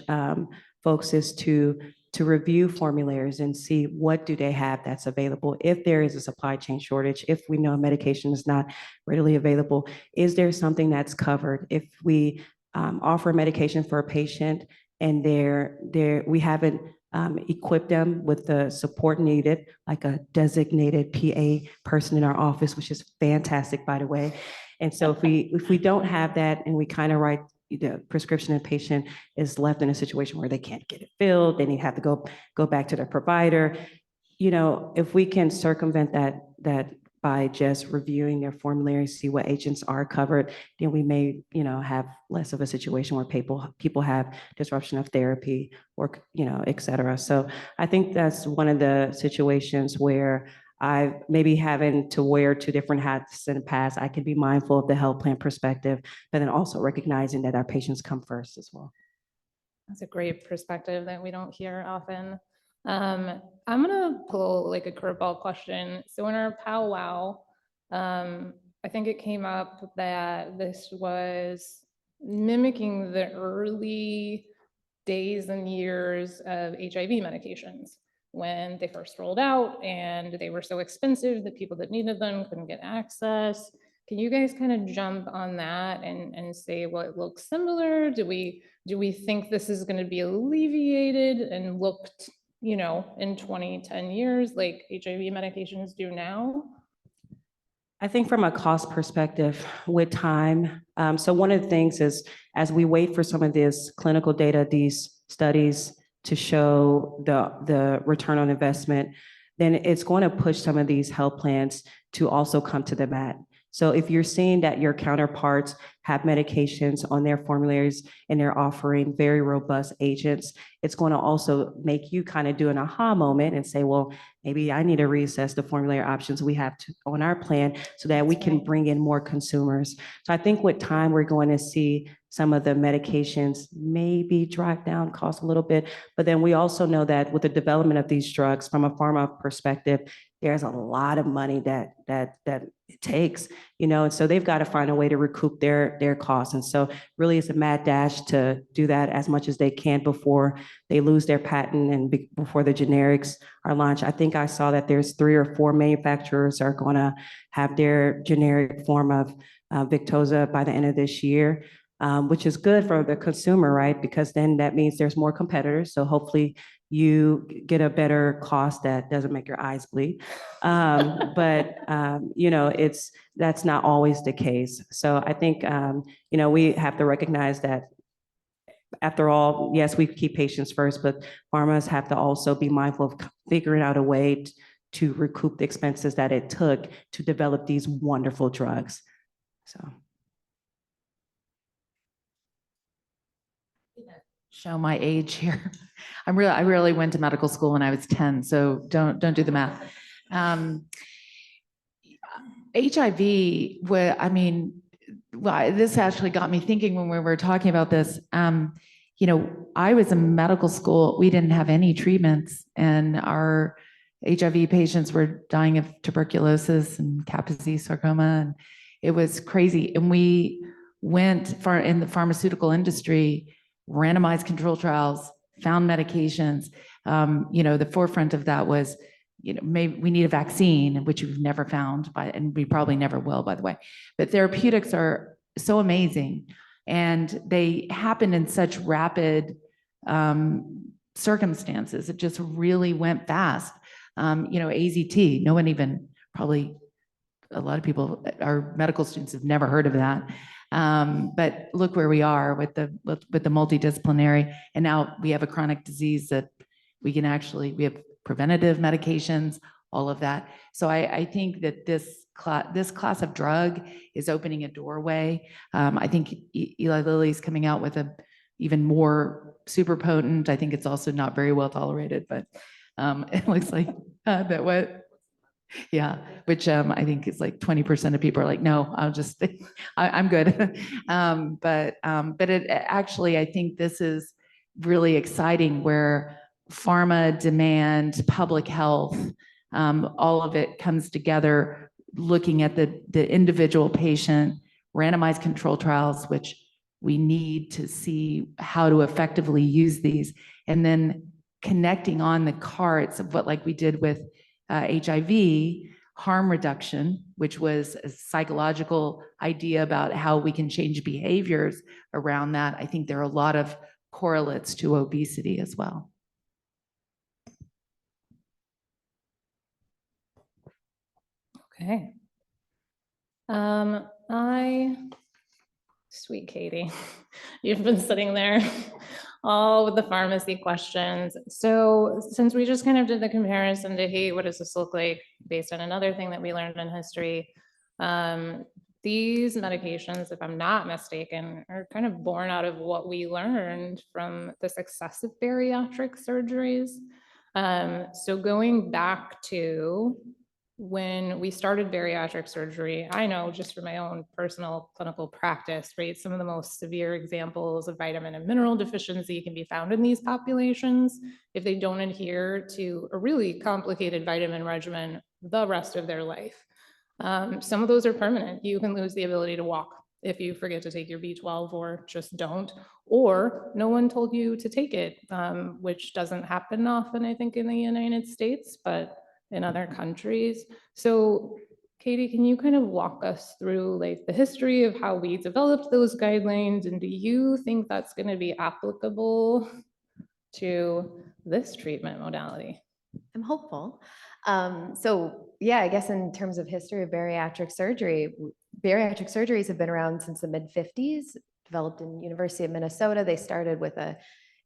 folks is to to review formularies and see what do they have that's available. If there is a supply chain shortage, if we know medication is not readily available, is there something that's covered? If we offer medication for a patient and we haven't equip them with the support needed, like a designated PA person in our office, which is fantastic, by the way. And so if we don't have that and we kind of write the prescription and patient is left in a situation where they can't get it filled, then you have to go back to their provider. You know, if we can circumvent that by just reviewing their formulary, see what agents are covered, then we may, you know, have less of a situation where people have disruption of therapy or, you know, et cetera. So I think that's one of the situations where I maybe having to wear two different hats in the past. I can be mindful of the health plan perspective, but then also recognizing that our patients come first as well. That's a great perspective that we don't hear often. I'm gonna pull like a curveball question. So in our powwow, I think it came up that this was mimicking the early days and years of HIV medications when they first rolled out and they were so expensive that people that needed them couldn't get access. Can you guys kind of jump on that and say, well, it looks similar? Do we think this is going to be alleviated and looked, you know, in 10 years like HIV medications do now? I think from a cost perspective with time, so one of the things is as we wait for some of this clinical data, these studies to show the return on investment, then it's going to push some of these health plans to also come to the mat. So if you're seeing that your counterparts have medications on their formularies and they're offering very robust agents, it's going to also make you kind of do an aha moment and say, well, maybe I need to reassess the formulary options we have on our plan so that we can bring in more consumers. So I think with time, we're going to see some of the medications maybe drive down cost a little bit, but then we also know that with the development of these drugs from a pharma perspective, there's a lot of money that it takes, you know, and so they've got to find a way to recoup their costs. And so really it's a mad dash to do that as much as they can before they lose their patent and before the generics are launched. I think I saw that there's 3 or 4 manufacturers are going to have their generic form of Victoza by the end of this year. Which is good for the consumer, right? Because then that means there's more competitors. So hopefully you get a better cost that doesn't make your eyes bleed. You know, that's not always the case. So I think, you know, we have to recognize that after all, yes, we keep patients first, but pharmas have to also be mindful of figuring out a way to recoup the expenses that it took to develop these wonderful drugs. So. Show my age here. I really went to medical school when I was 10, so don't do the math. HIV, this actually got me thinking when we were talking about this. You know, I was in medical school, we didn't have any treatments, and our HIV patients were dying of tuberculosis and Kaposi sarcoma, and it was crazy. And we went in the pharmaceutical industry, randomized control trials, found medications. You know, the forefront of that was, you know, maybe we need a vaccine, which we've never found, and we probably never will, by the way. But therapeutics are so amazing, and they happen in such rapid circumstances. It just really went fast. You know, AZT, no one even, probably a lot of people, our medical students have never heard of that. But look where we are with the multidisciplinary, and now we have a chronic disease that we have preventative medications, all of that. So I think that this class of drug is opening a doorway. I think Eli Lilly's coming out with a even more super potent. I think it's also not very well tolerated, but it looks like that what. Yeah, which I think is like 20% of people are like, no, I'm good. But it actually, I think this is really exciting where pharma demand, public health, all of it comes together, looking at the individual patient, randomized control trials, which we need to see how to effectively use these. And then connecting on the carts of what like we did with HIV, harm reduction, which was a psychological idea about how we can change behaviors around that. I think there are a lot of correlates to obesity as well. Okay. Sweet Katie, you've been sitting there all with the pharmacy questions. So since we just kind of did the comparison to, hey, what does this look like based on another thing that we learned in history? These medications, if I'm not mistaken, are kind of born out of what we learned from the successive bariatric surgeries. So going back to when we started bariatric surgery, I know just from my own personal clinical practice, right, some of the most severe examples of vitamin and mineral deficiency can be found in these populations if they don't adhere to a really complicated vitamin regimen the rest of their life. Some of those are permanent. You can lose the ability to walk if you forget to take your B12 or just don't, or no one told you to take it, which doesn't happen often, I think, in the United States, but in other countries. So Katie, can you kind of walk us through like the history of how we developed those guidelines? And do you think that's going to be applicable to this treatment modality? I'm hopeful. So yeah, I guess in terms of history of bariatric surgeries have been around since the mid-50s, developed in University of Minnesota. They started with a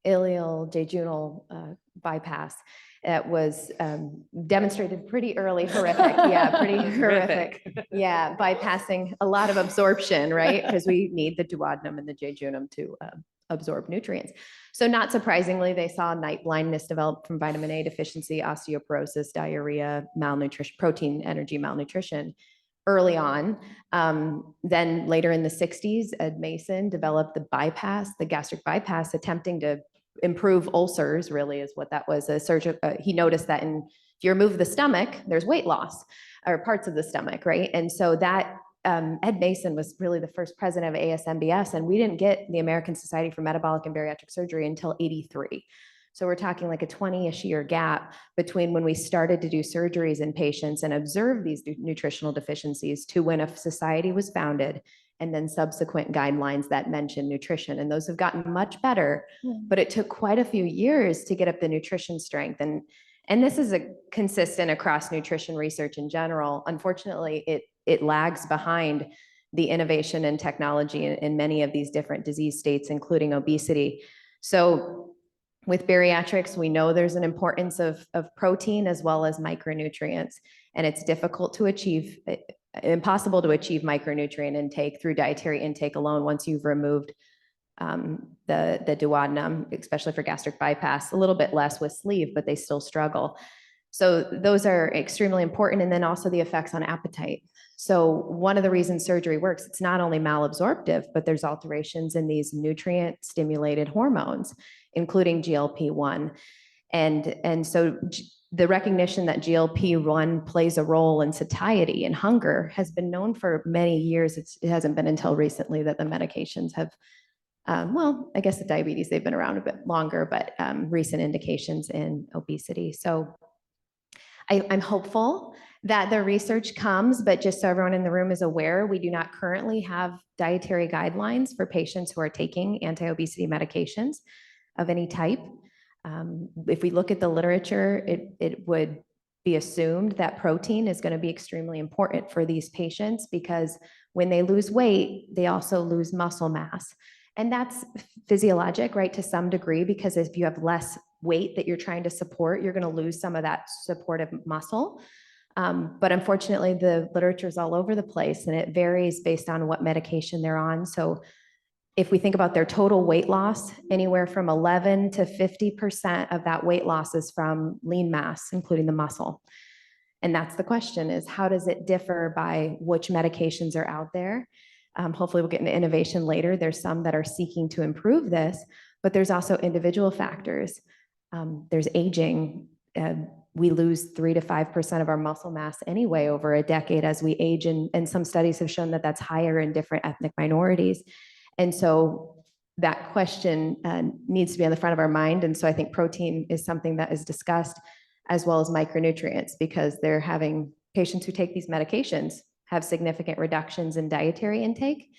ileal jejunal bypass. It was demonstrated pretty early, horrific. Yeah, pretty horrific. Yeah, bypassing a lot of absorption, right? Because we need the duodenum and the jejunum to absorb nutrients. So not surprisingly, they saw night blindness develop from vitamin A deficiency, osteoporosis, diarrhea, malnutrition, protein energy malnutrition early on. Then later in the 60s, Ed Mason developed the bypass, the gastric bypass, attempting to improve ulcers, really is what that was. He noticed that if you remove the stomach, there's weight loss or parts of the stomach, right? And so that Ed Mason was really the first president of ASMBS, and we didn't get the American Society for Metabolic and Bariatric Surgery until '83. So we're talking like a 20-ish year gap between when we started to do surgeries in patients and observe these nutritional deficiencies to when a society was founded, and then subsequent guidelines that mention nutrition. And those have gotten much better, but it took quite a few years to get up the nutrition strength. And this is consistent across nutrition research in general. Unfortunately, it lags behind the innovation and technology in many of these different disease states, including obesity. So with bariatrics, we know there's an importance of protein as well as micronutrients, and it's difficult to achieve, impossible to achieve micronutrient intake through dietary intake alone once you've removed the duodenum, especially for gastric bypass. A little bit less with sleeve, but they still struggle. So those are extremely important. And then also the effects on appetite. So one of the reasons surgery works, it's not only malabsorptive, but there's alterations in these nutrient stimulated hormones, including GLP-1. And so the recognition that GLP-1 plays a role in satiety and hunger has been known for many years. It hasn't been until recently that the medications have, well, I guess the diabetes, they've been around a bit longer, but recent indications in obesity. So I'm hopeful that the research comes, but just so everyone in the room is aware, we do not currently have dietary guidelines for patients who are taking anti-obesity medications of any type. If we look at the literature, it would be assumed that protein is going to be extremely important for these patients, because when they lose weight, they also lose muscle mass. And that's physiologic, right, to some degree, because if you have less weight that you're trying to support, you're going to lose some of that supportive muscle. But unfortunately, the literature is all over the place, and it varies based on what medication they're on. So if we think about their total weight loss, anywhere from 11 to 50% of that weight loss is from lean mass, including the muscle. And that's the question, is how does it differ by which medications are out there? Hopefully we'll get into innovation later. There's some that are seeking to improve this, but there's also individual factors. There's aging. We lose 3 to 5% of our muscle mass anyway over a decade as we age, and some studies have shown that that's higher in different ethnic minorities. And so that question needs to be on the front of our mind. And so I think protein is something that is discussed, as well as micronutrients, because they're having patients who take these medications have significant reductions in dietary intake,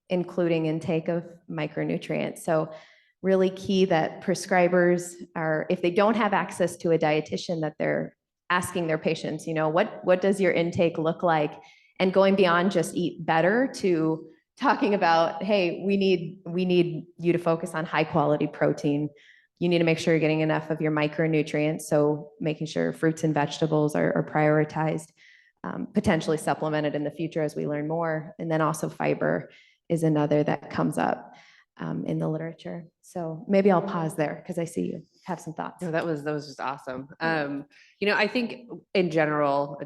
including intake of micronutrients. So really key that prescribers are, if they don't have access to a dietitian, that they're asking their patients, you know, what does your intake look like? And going beyond just eat better to talking about, hey, we need you to focus on high quality protein. You need to make sure you're getting enough of your micronutrients. So making sure fruits and vegetables are prioritized, potentially supplemented in the future as we learn more. And then also fiber is another that comes up in the literature. So maybe I'll pause there because I see you have some thoughts. No, that was just awesome. You know, I think in general,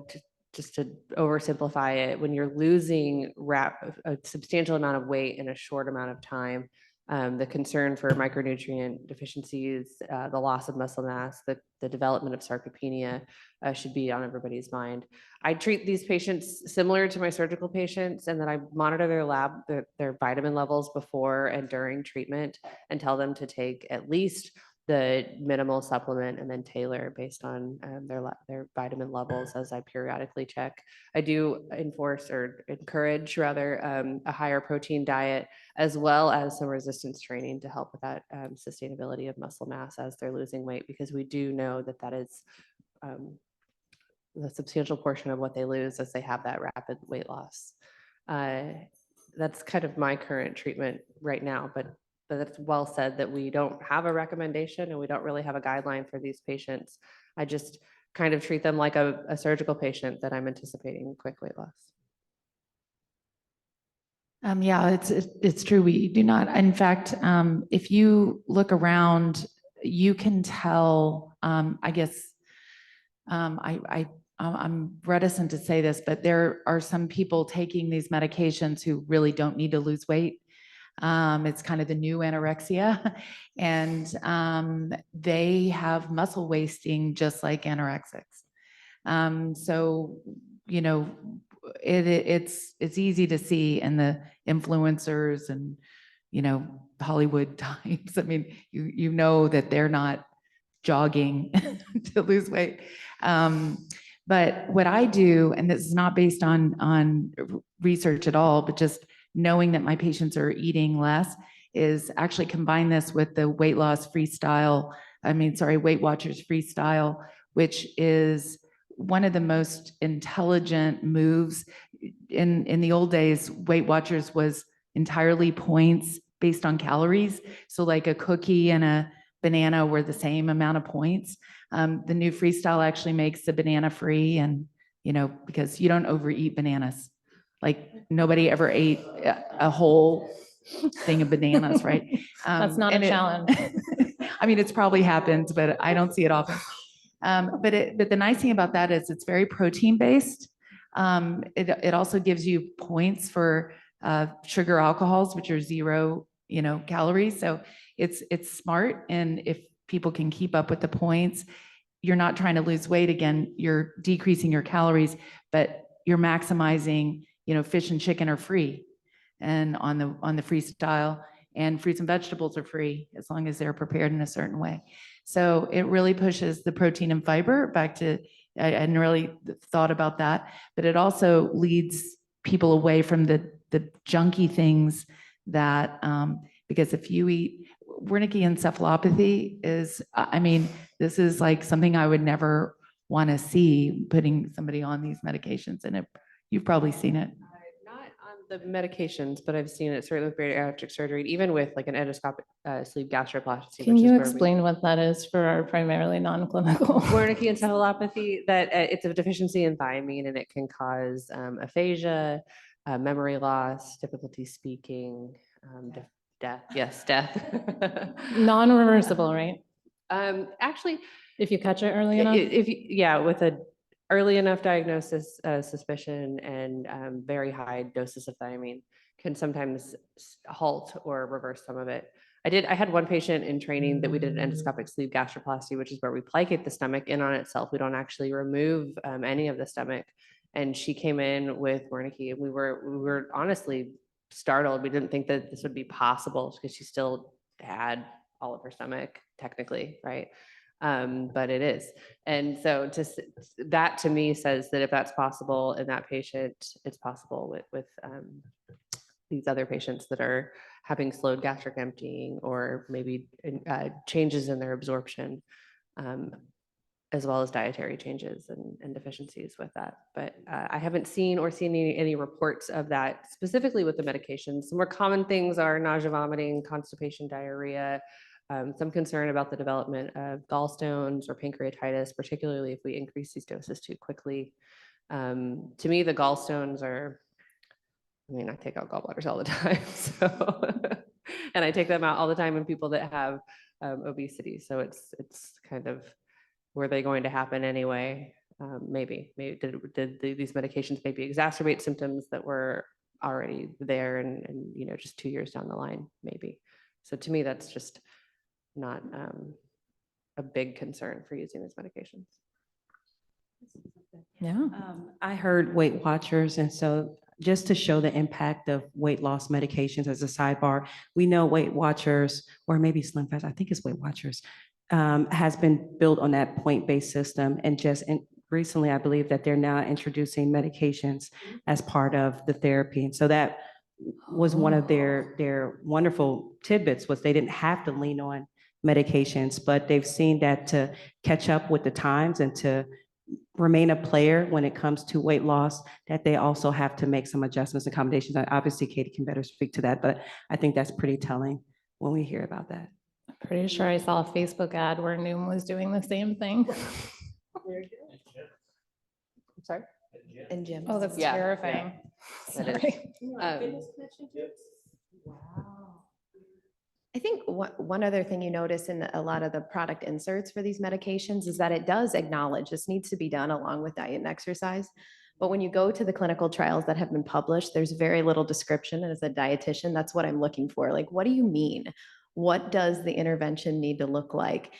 just to oversimplify it, when you're losing a substantial amount of weight in a short amount of time, the concern for micronutrient deficiencies, the loss of muscle mass, the development of sarcopenia should be on everybody's mind. I treat these patients similar to my surgical patients, and then I monitor their vitamin levels before and during treatment, and tell them to take at least the minimal supplement and then tailor based on their vitamin levels as I periodically check. I do encourage rather a higher protein diet, as well as some resistance training to help with that sustainability of muscle mass as they're losing weight, because we do know that is the substantial portion of what they lose as they have that rapid weight loss. That's kind of my current treatment right now, but it's well said that we don't have a recommendation and we don't really have a guideline for these patients. I just kind of treat them like a surgical patient that I'm anticipating quick weight loss. Yeah, it's true. We do not. In fact, if you look around, you can tell, I guess, I'm reticent to say this, but there are some people taking these medications who really don't need to lose weight. It's kind of the new anorexia, and they have muscle wasting just like anorexics. So, you know, it's easy to see in the influencers and, you know, Hollywood types. I mean, you know that they're not jogging to lose weight. But what I do, and this is not based on research at all, but just knowing that my patients are eating less, is actually combine this with the Weight Watchers Freestyle, which is one of the most intelligent moves. In the old days, Weight Watchers was entirely points based on calories. So like a cookie and a banana were the same amount of points. The new Freestyle actually makes the banana free, and, you know, because you don't overeat bananas. Like nobody ever ate a whole thing of bananas, right? That's not a challenge. I mean, it's probably happens, but I don't see it often. But the nice thing about that is it's very protein based. It also gives you points for sugar alcohols, which are 0, you know, calories. So it's smart. And if people can keep up with the points, you're not trying to lose weight again, you're decreasing your calories, but you're maximizing, you know, fish and chicken are free. And on the Freestyle, and fruits and vegetables are free as long as they're prepared in a certain way. So it really pushes the protein and fiber back to, I hadn't really thought about that, but it also leads people away from the junky things that, because if you eat, Wernicke encephalopathy is, I mean, this is like something I would never want to see, putting somebody on these medications, and you've probably seen it. Not on the medications, but I've seen it certainly with bariatric surgery, even with like an endoscopic sleeve gastroplasty. Can you explain what that is for our primarily non-clinical? Wernicke encephalopathy, that it's a deficiency in thiamine, and it can cause aphasia, memory loss, difficulty speaking, death. Yes, death. Non-reversible, right? Actually, If you catch it early enough? with a early enough diagnosis, suspicion, and very high doses of thiamine can sometimes halt or reverse some of it. I had one patient in training that we did an endoscopic sleeve gastroplasty, which is where we plicate the stomach in on itself. We don't actually remove any of the stomach. And she came in with Wernicke, and we were honestly startled. We didn't think that this would be possible because she still had all of her stomach technically, right? But it is. And so that to me says that if that's possible in that patient, it's possible with these other patients that are having slowed gastric emptying or maybe changes in their absorption, as well as dietary changes and deficiencies with that. But I haven't seen any reports of that specifically with the medications. Some more common things are nausea, vomiting, constipation, diarrhea, some concern about the development of gallstones or pancreatitis, particularly if we increase these doses too quickly. To me, the gallstones are, I mean, I take out gallbladders all the time, so, and I take them out all the time in people that have obesity. So it's kind of, were they going to happen anyway? Maybe did these medications maybe exacerbate symptoms that were already there and you know, just 2 years down the line, maybe. So to me, that's just not a big concern for using these medications. Yeah. I heard Weight Watchers, and so just to show the impact of weight loss medications as a sidebar, we know Weight Watchers, or maybe Slim Fast, I think it's Weight Watchers, has been built on that point-based system. And recently, I believe that they're now introducing medications as part of the therapy. And so that was one of their wonderful tidbits, was they didn't have to lean on medications, but they've seen that to catch up with the times and to remain a player when it comes to weight loss, that they also have to make some adjustments and accommodations. And obviously, Katie can better speak to that, but I think that's pretty telling when we hear about that. Pretty sure I saw a Facebook ad where Noom was doing the same thing. Sorry? And Jim. Oh, that's Yeah, terrifying. that is. Sorry. I think one other thing you notice in a lot of the product inserts for these medications is that it does acknowledge this needs to be done along with diet and exercise. But when you go to the clinical trials that have been published, there's very little description. And as a dietitian, that's what I'm looking for. Like, what do you mean? What does the intervention need to look like?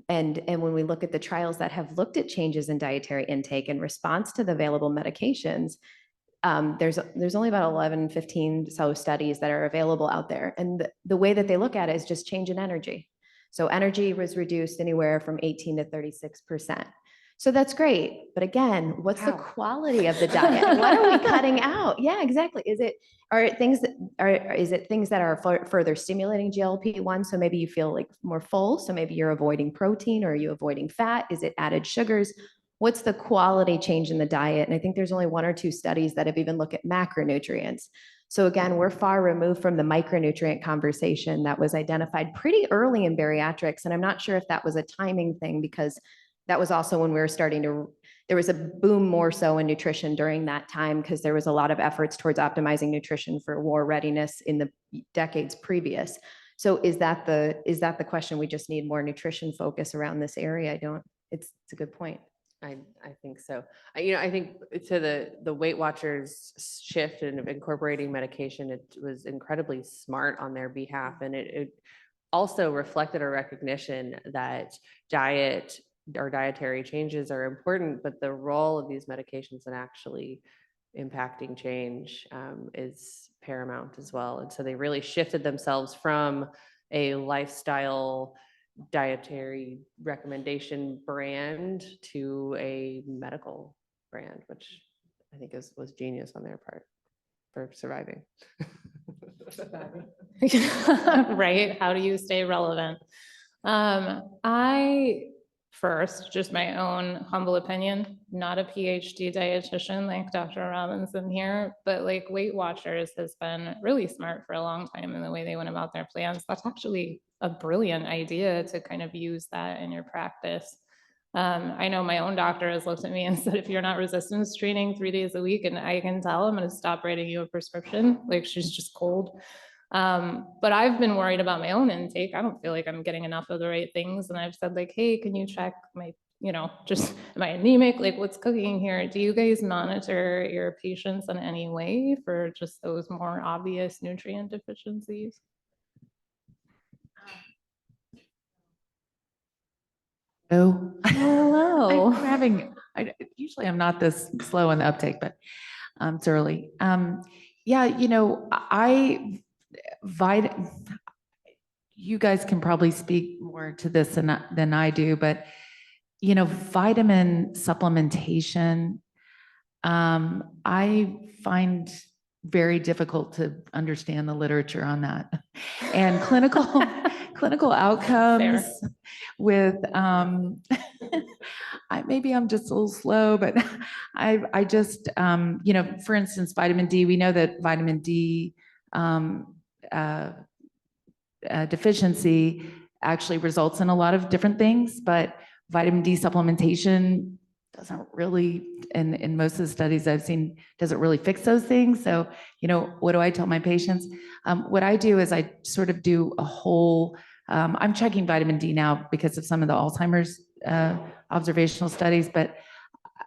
And when we look at the trials that have looked at changes in dietary intake in response to the available medications, there's only about 11, 15 so studies that are available out there. And the way that they look at it is just change in energy. So energy was reduced anywhere from 18 to 36%. So that's great. But again, what's the quality of the diet? What are we cutting out? Yeah, exactly. Is it things that are further stimulating GLP-1? So maybe you feel like more full. So maybe you're avoiding protein, or are you avoiding fat? Is it added sugars? What's the quality change in the diet? And I think there's only 1 or 2 studies that have even looked at macronutrients. So again, we're far removed from the micronutrient conversation that was identified pretty early in bariatrics. And I'm not sure if that was a timing thing, because that was also when we were there was a boom more so in nutrition during that time, because there was a lot of efforts towards optimizing nutrition for war readiness in the decades previous. So is that the question? We just need more nutrition focus around this area. It's a good point. I think so. I think to the Weight Watchers shift and incorporating medication, it was incredibly smart on their behalf. And it also reflected a recognition that diet or dietary changes are important, but the role of these medications in actually impacting change is paramount as well. And so they really shifted themselves from a lifestyle dietary recommendation brand to a medical brand, which I think was genius on their part for surviving. Right? How do you stay relevant? First, just my own humble opinion, not a PhD dietitian like Dr. Robinson here, but like Weight Watchers has been really smart for a long time in the way they went about their plans. That's actually a brilliant idea to kind of use that in your practice. I know my own doctor has looked at me and said, if you're not resistance training 3 days a week, and I can tell, I'm going to stop writing you a prescription. Like, she's just cold. But I've been worried about my own intake. I don't feel like I'm getting enough of the right things. And I've said like, hey, can you check my, just, am I anemic? Like, what's cooking here? Do you guys monitor your patients in any way for just those more obvious nutrient deficiencies? Oh. Hello. Usually I'm not this slow in the uptake, but it's early. Yeah, vit, you guys can probably speak more to this than I do, but vitamin supplementation, I find very difficult to understand the literature on that. And clinical outcomes with, maybe I'm just a little slow, but I just, for instance, vitamin D, we know that vitamin D deficiency actually results in a lot of different things, but vitamin D supplementation doesn't really, in most of the studies I've seen, doesn't really fix those things. So, what do I tell my patients? What I do is I sort of do a whole, I'm checking vitamin D now because of some of the Alzheimer's observational studies, but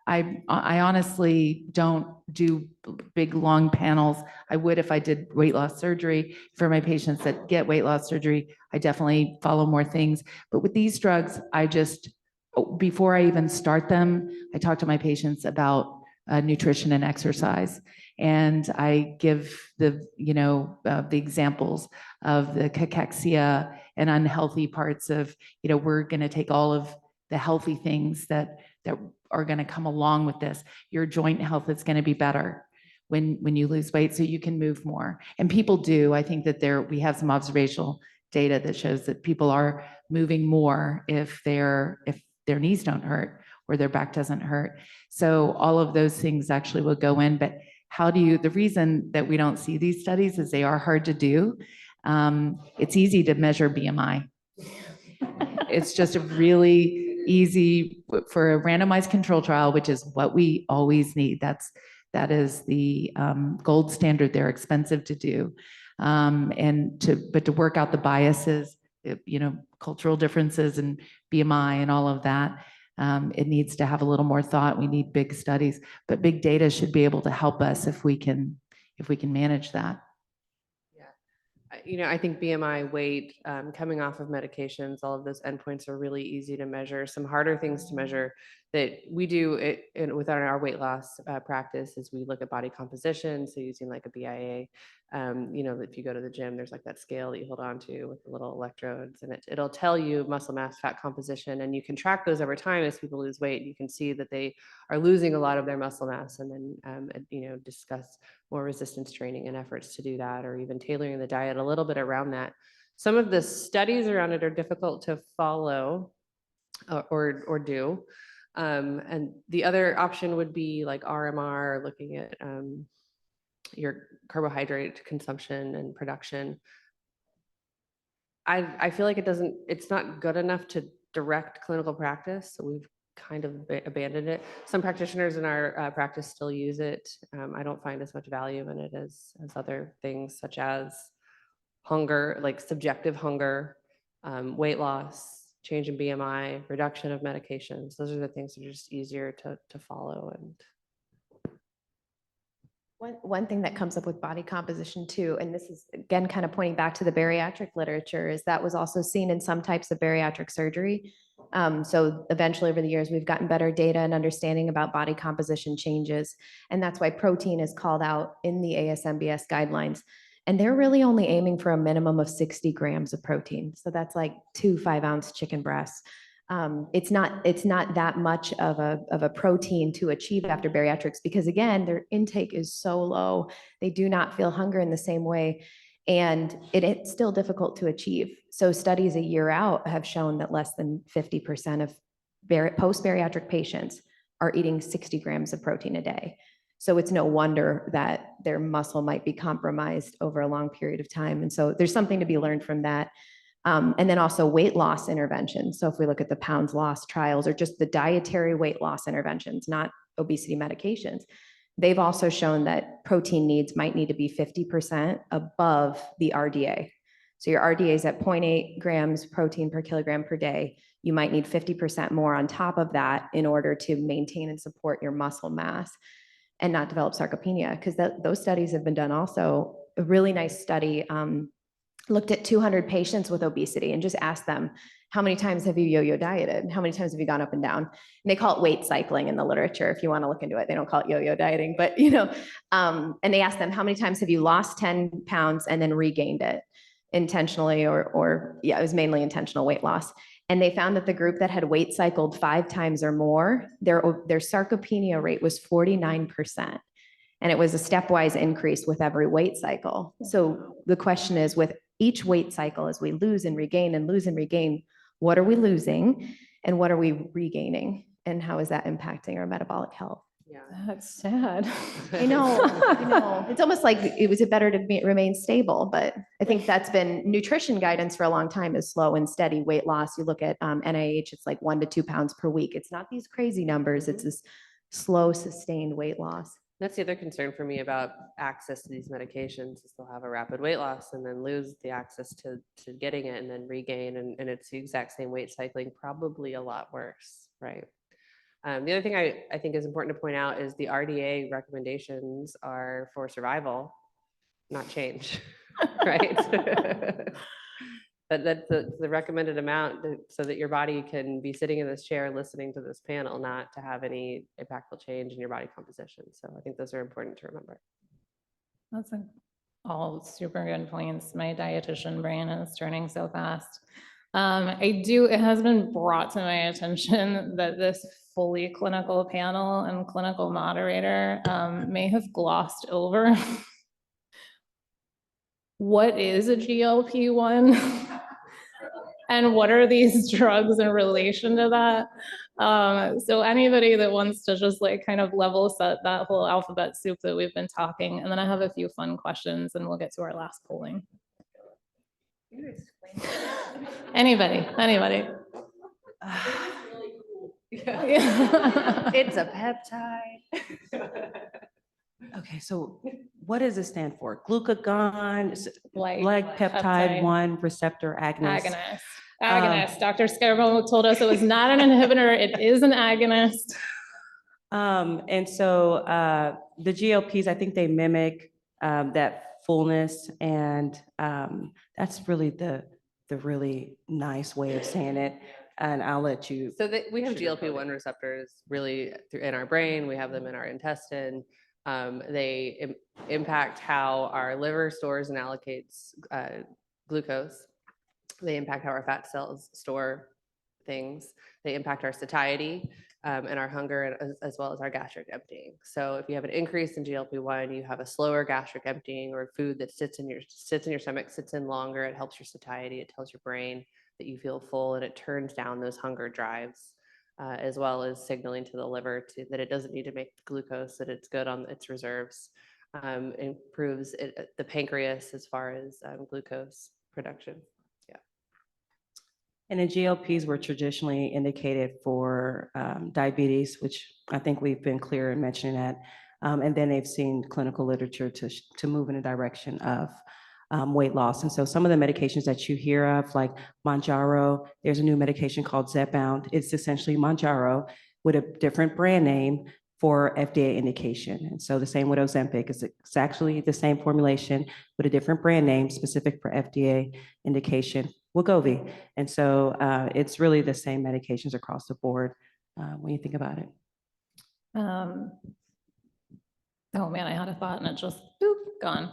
I honestly don't do big, long panels. I would if I did weight loss surgery. For my patients that get weight loss surgery, I definitely follow more things. But with these drugs, before I even start them, I talk to my patients about nutrition and exercise. And I give the examples of the cachexia and unhealthy parts of, we're going to take all of the healthy things that are going to come along with this. Your joint health is going to be better when you lose weight, so you can move more. And people do. I think that we have some observational data that shows that people are moving more if their knees don't hurt or their back doesn't hurt. So all of those things actually will go in. But the reason that we don't see these studies is they are hard to do. It's easy to measure BMI. It's just a really easy for a randomized control trial, which is what we always need. That is the gold standard. They're expensive to do, but to work out the biases, cultural differences and BMI and all of that, it needs to have a little more thought. We need big studies, but big data should be able to help us if we can manage that. I think BMI, weight, coming off of medications, all of those endpoints are really easy to measure. Some harder things to measure that we do within our weight loss practice is we look at body composition. So using like a BIA, if you go to the gym, there's like that scale that you hold on to with the little electrodes, and it'll tell you muscle mass, fat composition, and you can track those over time as people lose weight. You can see that they are losing a lot of their muscle mass, and then discuss more resistance training and efforts to do that, or even tailoring the diet a little bit around that. Some of the studies around it are difficult to follow or do. And the other option would be like RMR, looking at your carbohydrate consumption and production. I feel like it's not good enough to direct clinical practice. So we've kind of abandoned it. Some practitioners in our practice still use it. I don't find as much value in it as other things, such as hunger, like subjective hunger, weight loss, change in BMI, reduction of medications. Those are the things that are just easier to follow. And one thing that comes up with body composition too, and this is again kind of pointing back to the bariatric literature, is that was also seen in some types of bariatric surgery. So eventually over the years, we've gotten better data and understanding about body composition changes. And that's why protein is called out in the ASMBS guidelines. And they're really only aiming for a minimum of 60 grams of protein. So that's like 2 5-ounce chicken breasts. It's not that much of a protein to achieve after bariatrics, because again, their intake is so low. They do not feel hunger in the same way. And it's still difficult to achieve. So studies a year out have shown that less than 50% of post-bariatric patients are eating 60 grams of protein a day. So it's no wonder that their muscle might be compromised over a long period of time. And so there's something to be learned from that. And then also weight loss interventions. So if we look at the pounds lost trials, or just the dietary weight loss interventions, not obesity medications, they've also shown that protein needs might need to be 50% above the RDA. So your RDA is at 0.8 grams protein per kilogram per day. You might need 50% more on top of that in order to maintain and support your muscle mass and not develop sarcopenia, because those studies have been done also. A really nice study looked at 200 patients with obesity and just asked them, how many times have you yo-yo dieted? How many times have you gone up and down? And they call it weight cycling in the literature. If you want to look into it, they don't call it yo-yo dieting, but and they asked them, how many times have you lost 10 pounds and then regained it intentionally or it was mainly intentional weight loss. And they found that the group that had weight cycled 5 times or more, their sarcopenia rate was 49%. And it was a stepwise increase with every weight cycle. So the question is, with each weight cycle, as we lose and regain and lose and regain, what are we losing and what are we regaining? And how is that impacting our metabolic health? Yeah. That's sad. I know. It's almost like it was better to remain stable, but I think that's been nutrition guidance for a long time is slow and steady weight loss. You look at NIH, it's like 1 to 2 pounds per week. It's not these crazy numbers. It's this slow, sustained weight loss. That's the other concern for me about access to these medications is they'll have a rapid weight loss and then lose the access to getting it and then regain. And it's the exact same weight cycling, probably a lot worse, right? The other thing I think is important to point out is the RDA recommendations are for survival, not change, right? That's the recommended amount so that your body can be sitting in this chair listening to this panel, not to have any impactful change in your body composition. So I think those are important to remember. That's all super good points. My dietitian brain is turning so fast. It has been brought to my attention that this fully clinical panel and clinical moderator may have glossed over what is a GLP-1 and what are these drugs in relation to that? So anybody that wants to just like kind of level set that whole alphabet soup that we've been talking, and then I have a few fun questions and we'll get to our last polling. Anybody? It's a peptide. Okay, so what does it stand for? Glucagon, Like like peptide 1 receptor agonist. Agonist. Dr. Scarbo told us it was not an inhibitor, it is an agonist. And so the GLPs, I think they mimic that fullness, and that's really the really nice way of saying it. And I'll let you. So we have sugarcoat GLP-1 receptors really in our brain. We have them in our intestine. They impact how our liver stores and allocates glucose. They impact how our fat cells store things. They impact our satiety and our hunger, as well as our gastric emptying. So if you have an increase in GLP-1, you have a slower gastric emptying, or food that sits in your stomach, sits in longer. It helps your satiety. It tells your brain that you feel full, and it turns down those hunger drives, as well as signaling to the liver that it doesn't need to make glucose, that it's good on its reserves. Improves the pancreas as far as glucose production. And the GLPs were traditionally indicated for diabetes, which I think we've been clear in mentioning that. And then they've seen clinical literature to move in a direction of weight loss. And so some of the medications that you hear of, like Mounjaro, there's a new medication called Zepbound. It's essentially Mounjaro with a different brand name for FDA indication. And so the same with Ozempic, it's actually the same formulation with a different brand name specific for FDA indication, Wegovy. And so it's really the same medications across the board when you think about it. Oh man, I had a thought and it just gone.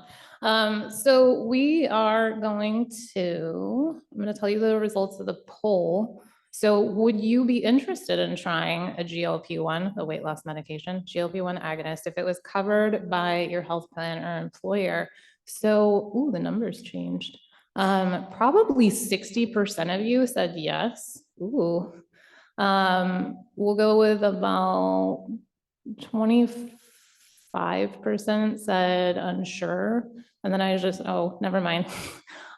So we are I'm going to tell you the results of the poll. So would you be interested in trying a GLP-1, a weight loss medication, GLP-1 agonist, if it was covered by your health plan or employer? So, the numbers changed. Probably 60% of you said yes. We'll go with about 25% said unsure. And then never mind.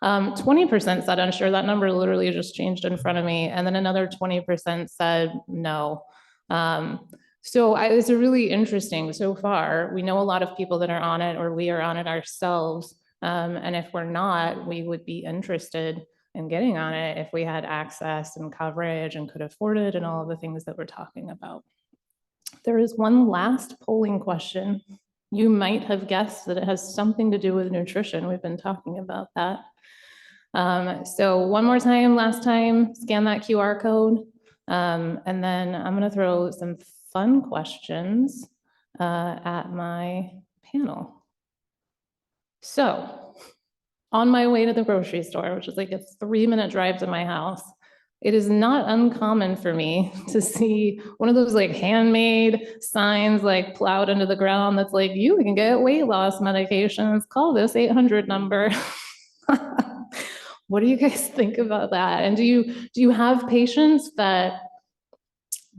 20% said unsure. That number literally just changed in front of me. And then another 20% said no. So it's really interesting so far. We know a lot of people that are on it, or we are on it ourselves. And if we're not, we would be interested in getting on it if we had access and coverage and could afford it and all of the things that we're talking about. There is one last polling question. You might have guessed that it has something to do with nutrition. We've been talking about that. So one more time, last time, scan that QR code. And then I'm going to throw some fun questions at my panel. So on my way to the grocery store, which is like a 3-minute drive to my house, it is not uncommon for me to see one of those like handmade signs like plowed into the ground that's like, you can get weight loss medications, call this 800 number. What do you guys think about that? And do you have patients that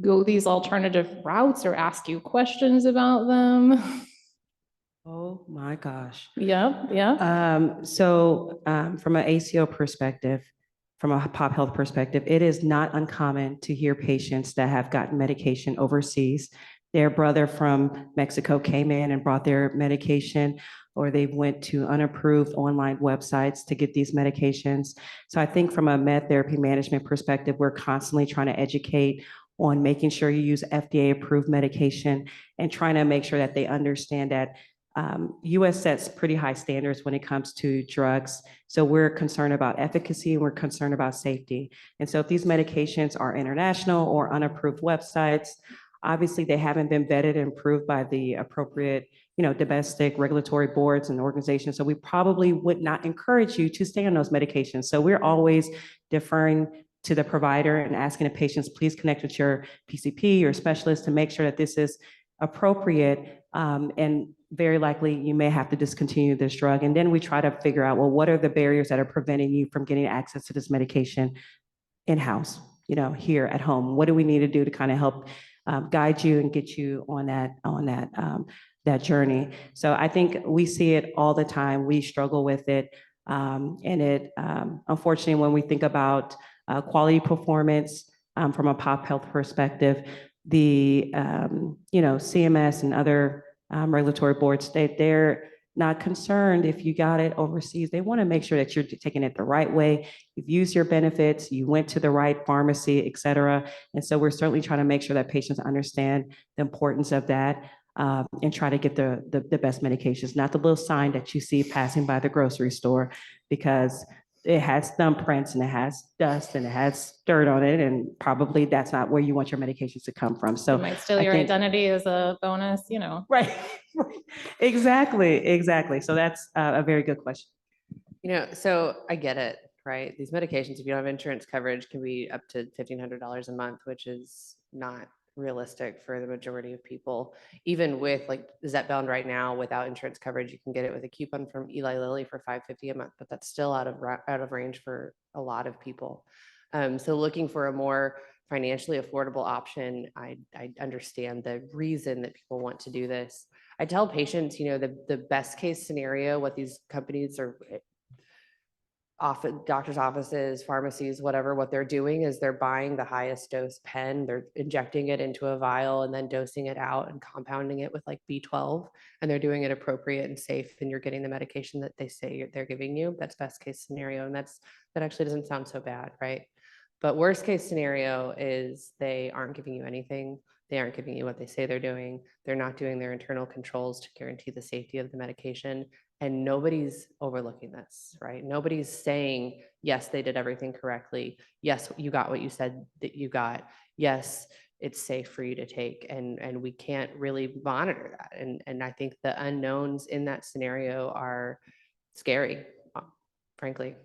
go these alternative routes or ask you questions about them? Oh, my gosh. Yeah, yeah. From an ACO perspective, from a pop health perspective, it is not uncommon to hear patients that have gotten medication overseas. Their brother from Mexico came in and brought their medication, or they went to unapproved online websites to get these medications. So I think from a med therapy management perspective, we're constantly trying to educate on making sure you use FDA-approved medication and trying to make sure that they understand that US sets pretty high standards when it comes to drugs. So we're concerned about efficacy and we're concerned about safety. And so if these medications are international or unapproved websites, obviously they haven't been vetted and approved by the appropriate, domestic regulatory boards and organizations. So we probably would not encourage you to stay on those medications. So we're always deferring to the provider and asking the patients, please connect with your PCP or specialist to make sure that this is appropriate. And very likely you may have to discontinue this drug. And then we try to figure out, well, what are the barriers that are preventing you from getting access to this medication in-house, here at home? What do we need to do to kind of help guide you and get you on that journey? So I think we see it all the time. We struggle with it. Unfortunately, when we think about quality performance from a pop health perspective, the CMS and other regulatory boards, they're not concerned if you got it overseas. They want to make sure that you're taking it the right way. You've used your benefits, you went to the right pharmacy, et cetera. And so we're certainly trying to make sure that patients understand the importance of that and try to get the best medications, not the little sign that you see passing by the grocery store, because it has thumbprints and it has dust and it has dirt on it, and probably that's not where you want your medications to come from. So It might steal I your think- identity as a bonus, Right, exactly. So that's a very good question. So I get it, right? These medications, if you don't have insurance coverage, can be up to $1,500 a month, which is not realistic for the majority of people. Even with like Zepbound right now, without insurance coverage, you can get it with a coupon from Eli Lilly for $5.50 a month, but that's still out of range for a lot of people. So looking for a more financially affordable option, I understand the reason that people want to do this. I tell patients, the best case scenario, what these companies are often, doctors' offices, pharmacies, whatever, what they're doing is they're buying the highest dose pen, they're injecting it into a vial and then dosing it out and compounding it with like B12, and they're doing it appropriate and safe, and you're getting the medication that they say they're giving you. That's best case scenario, and that actually doesn't sound so bad, right? But worst case scenario is they aren't giving you anything. They aren't giving you what they say they're doing. They're not doing their internal controls to guarantee the safety of the medication. And nobody's overlooking this, right? Nobody's saying, yes, they did everything correctly. Yes, you got what you said that you got. Yes, it's safe for you to take. And we can't really monitor that. And I think the unknowns in that scenario are scary, frankly.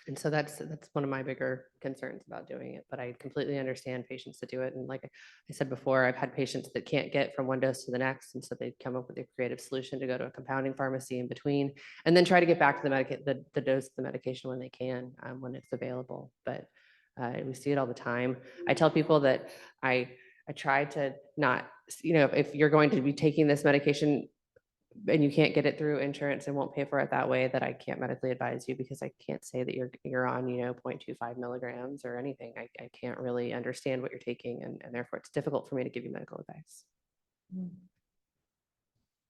And so that's one of my bigger concerns about doing it, but I completely understand patients that do it. And like I said before, I've had patients that can't get from one dose to the next. And so they come up with a creative solution to go to a compounding pharmacy in between, and then try to get back to the dose of the medication when they can, when it's available. But we see it all the time. I tell people that I try to not, if you're going to be taking this medication and you can't get it through insurance and won't pay for it that way, that I can't medically advise you, because I can't say that you're on, 0.25 milligrams or anything. I can't really understand what you're taking, and therefore it's difficult for me to give you medical advice.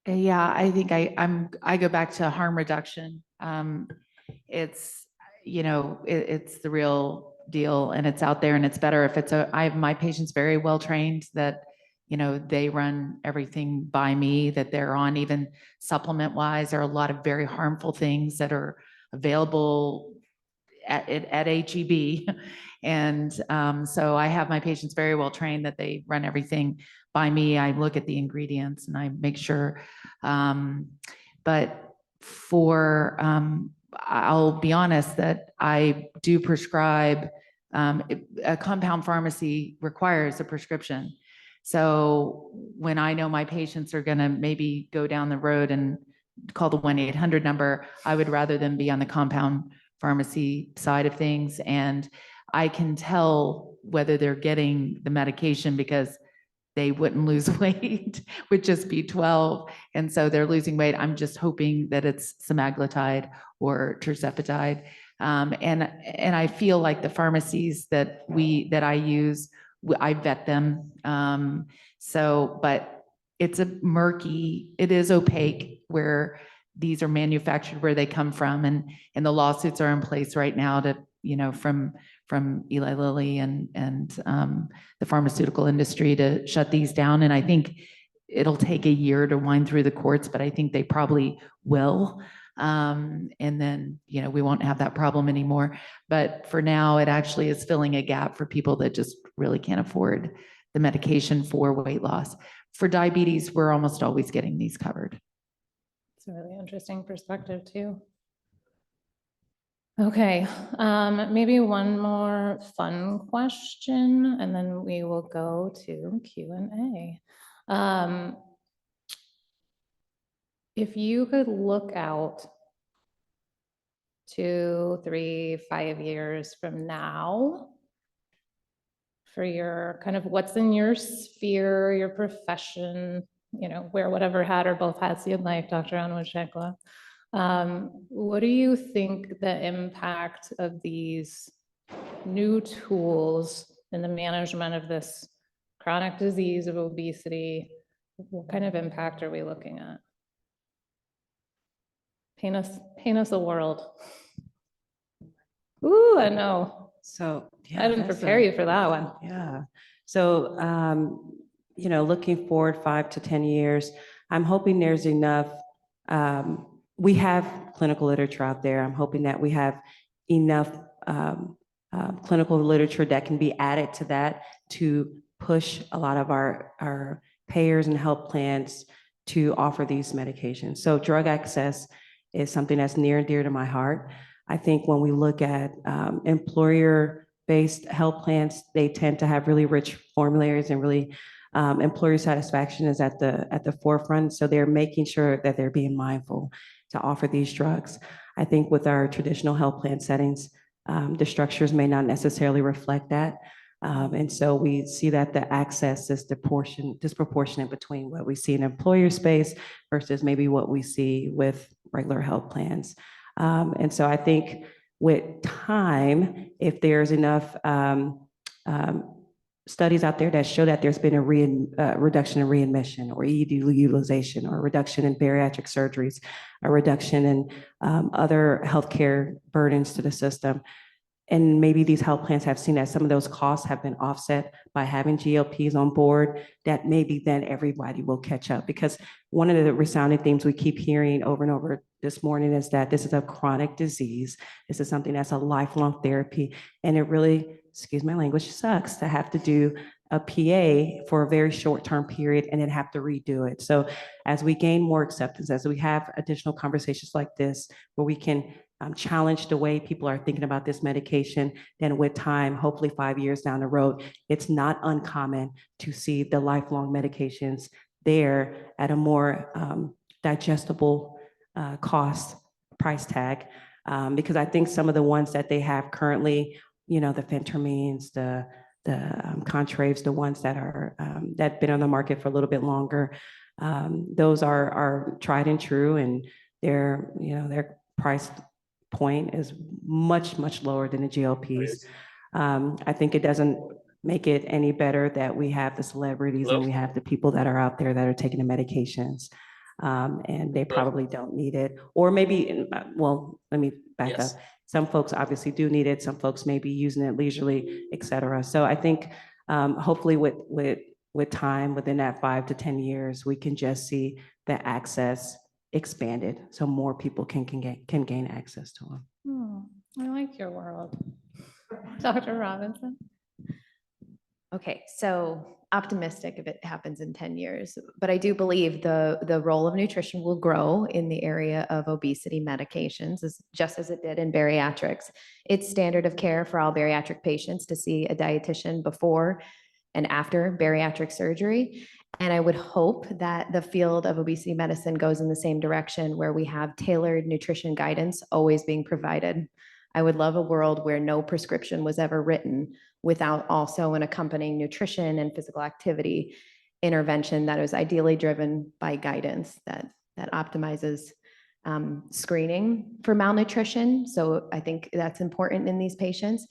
Yeah, I think I go back to harm reduction. It's, it's the real deal, and it's out there, and it's better if I have my patients very well trained that, they run everything by me, that they're on, even supplement wise. There are a lot of very harmful things that are available at HEB. And so I have my patients very well trained that they run everything by me. I look at the ingredients and I make sure. But I'll be honest that I do prescribe, a compound pharmacy requires a prescription. So when I know my patients are going to maybe go down the road and call the 1-800 number, I would rather them be on the compound pharmacy side of things. And I can tell whether they're getting the medication because they wouldn't lose weight with just B12. And so they're losing weight. I'm just hoping that it's semaglutide or tirzepatide. And I feel like the pharmacies that I use, I vet them. But it's it is opaque where these are manufactured, where they come from. And the lawsuits are in place right now to, from Eli Lilly and the pharmaceutical industry to shut these down. And I think it'll take a year to wind through the courts, but I think they probably will. And then, we won't have that problem anymore. But for now, it actually is filling a gap for people that just really can't afford the medication for weight loss. For diabetes, we're almost always getting these covered. It's a really interesting perspective too. Okay, maybe one more fun question and then we will go to Q&A. If you could look out 2, 3, 5 years from now for your kind of what's in your sphere, your profession, wear whatever hat or both hats you'd like, Dr. Onwuchekwa. What do you think the impact of these new tools in the management of this chronic disease of obesity, what kind of impact are we looking at? Paint us a world. Ooh, I know. So I didn't prepare you for that one. Yeah. So, looking forward 5 to 10 years, I'm hoping there's enough. We have clinical literature out there. I'm hoping that we have enough clinical literature that can be added to that to push a lot of our payers and health plans to offer these medications. So drug access is something that's near and dear to my heart. I think when we look at employer-based health plans, they tend to have really rich formularies and really employer satisfaction is at the forefront. So they're making sure that they're being mindful to offer these drugs. I think with our traditional health plan settings, the structures may not necessarily reflect that. And so we see that the access is disproportionate between what we see in employer space versus maybe what we see with regular health plans. And so I think with time, if there's enough studies out there that show that there's been a reduction in readmission or ED utilization or a reduction in bariatric surgeries, a reduction in other healthcare burdens to the system. And maybe these health plans have seen that some of those costs have been offset by having GLPs on board, that maybe then everybody will catch up. Because one of the resounding themes we keep hearing over and over this morning is that this is a chronic disease. This is something that's a lifelong therapy. And it really, excuse my language, sucks to have to do a PA for a very short-term period and then have to redo it. So as we gain more acceptance, as we have additional conversations like this, where we can challenge the way people are thinking about this medication, then with time, hopefully 5 years down the road, it's not uncommon to see the lifelong medications there at a more digestible cost price tag. Because I think some of the ones that they have currently, the phentermines, the Contraves, the ones that are that been on the market for a little bit longer, those are tried and true, and their price point is much, much lower than the GLPs. I think it doesn't make it any better that we have the celebrities and we have the people that are out there that are taking the medications, and they probably don't need it. Or maybe, well, let me back up. Some folks obviously do need it. Some folks may be using it leisurely, et cetera. So I think hopefully with time, within that 5 to 10 years, we can just see the access expanded so more people can gain access to them. I like your world. Dr. Robinson? Okay, so optimistic if it happens in 10 years, but I do believe the role of nutrition will grow in the area of obesity medications, just as it did in bariatrics. It's standard of care for all bariatric patients to see a dietitian before and after bariatric surgery. And I would hope that the field of obesity medicine goes in the same direction where we have tailored nutrition guidance always being provided. I would love a world where no prescription was ever written without also an accompanying nutrition and physical activity intervention that is ideally driven by guidance that optimizes screening for malnutrition. So I think that's important in these patients.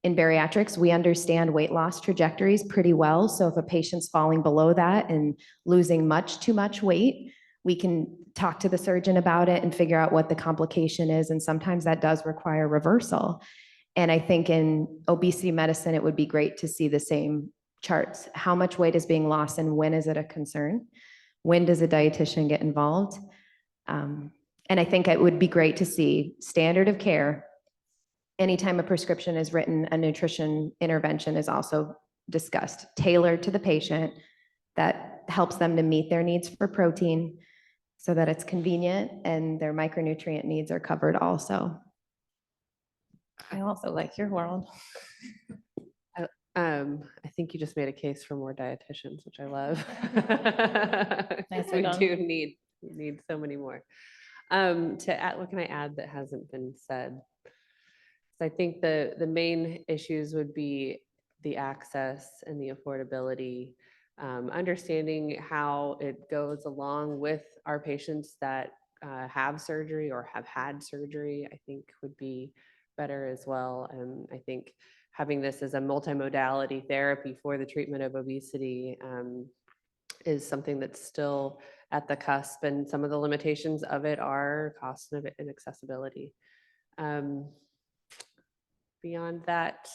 In bariatrics, we understand weight loss trajectories pretty well. So if a patient's falling below that and losing too much weight, we can talk to the surgeon about it and figure out what the complication is. And sometimes that does require reversal. And I think in obesity medicine, it would be great to see the same charts. How much weight is being lost and when is it a concern? When does a dietitian get involved? And I think it would be great to see standard of care. Anytime a prescription is written, a nutrition intervention is also discussed, tailored to the patient that helps them to meet their needs for protein so that it's convenient and their micronutrient needs are covered also. I also like your world. I think you just made a case for more dietitians, which I love. Nicely We done. do need so many more. To add, what can I add that hasn't been said? So I think the main issues would be the access and the affordability, understanding how it goes along with our patients that have surgery or have had surgery, I think would be better as well. And I think having this as a multimodality therapy for the treatment of obesity is something that's still at the cusp, and some of the limitations of it are cost and accessibility. Beyond that,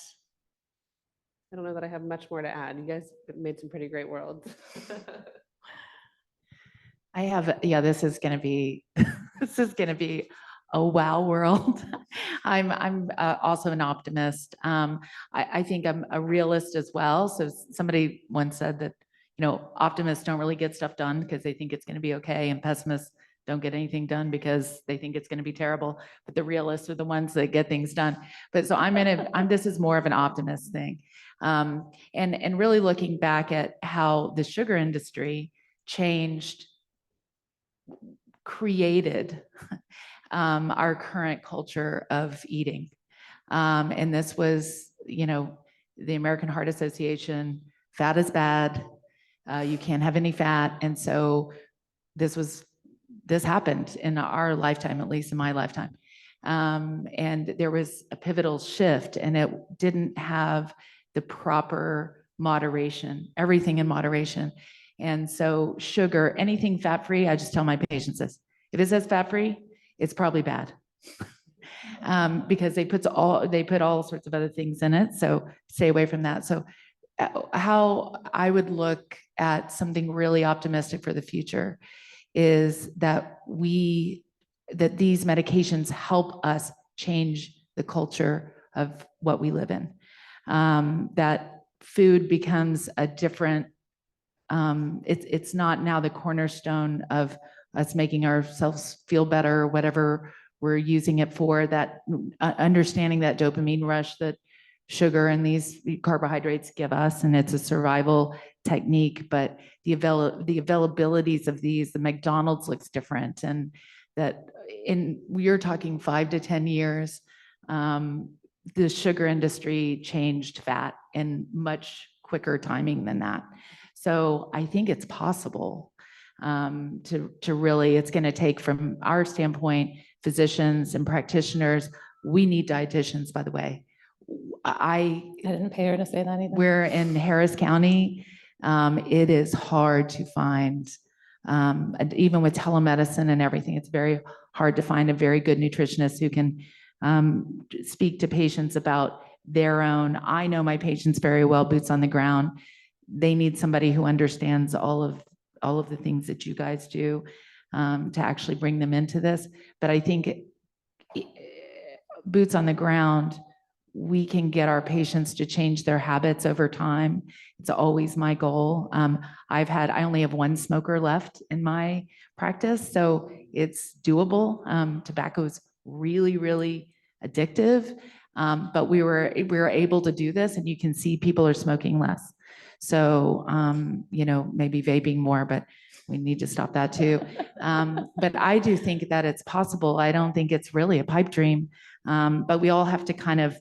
I don't know that I have much more to add. You guys made some pretty great worlds. I have, yeah, this is going to be, this is going to be a wow world. I'm also an optimist. I think I'm a realist as well. So somebody once said that, optimists don't really get stuff done because they think it's going to be okay, and pessimists don't get anything done because they think it's going to be terrible. But the realists are the ones that get things done. But so this is more of an optimist thing. And really looking back at how the sugar industry created our current culture of eating. And this was, the American Heart Association, fat is bad. You can't have any fat. And so this happened in our lifetime, at least in my lifetime. And there was a pivotal shift, and it didn't have the proper moderation, everything in moderation. And so sugar, anything fat-free, I just tell my patients this: if it says fat-free, it's probably bad. Because they put all sorts of other things in it. So stay away from that. So how I would look at something really optimistic for the future is that these medications help us change the culture of what we live in. That food becomes a different, it's not now the cornerstone of us making ourselves feel better, whatever we're using it for, that understanding that dopamine rush that sugar and these carbohydrates give us, and it's a survival technique, but the availabilities of these, the McDonald's looks different, and that we're talking 5 to 10 years, the sugar industry changed fat in much quicker timing than that. So I think it's possible to really, it's going to take, from our standpoint, physicians and practitioners. We need dietitians, by the way. I didn't pay her to say that either. We're in Harris County. It is hard to find, and even with telemedicine and everything, it's very hard to find a very good nutritionist who can speak to patients about their own. I know my patients very well, boots on the ground. They need somebody who understands all of the things that you guys do. to actually bring them into this. But I think boots on the ground, we can get our patients to change their habits over time. It's always my goal. I only have one smoker left in my practice, so it's doable. Tobacco is really, really addictive. But we were able to do this, and you can see people are smoking less. So, maybe vaping more, but we need to stop that too. But I do think that it's possible. I don't think it's really a pipe dream. But we all have to kind of,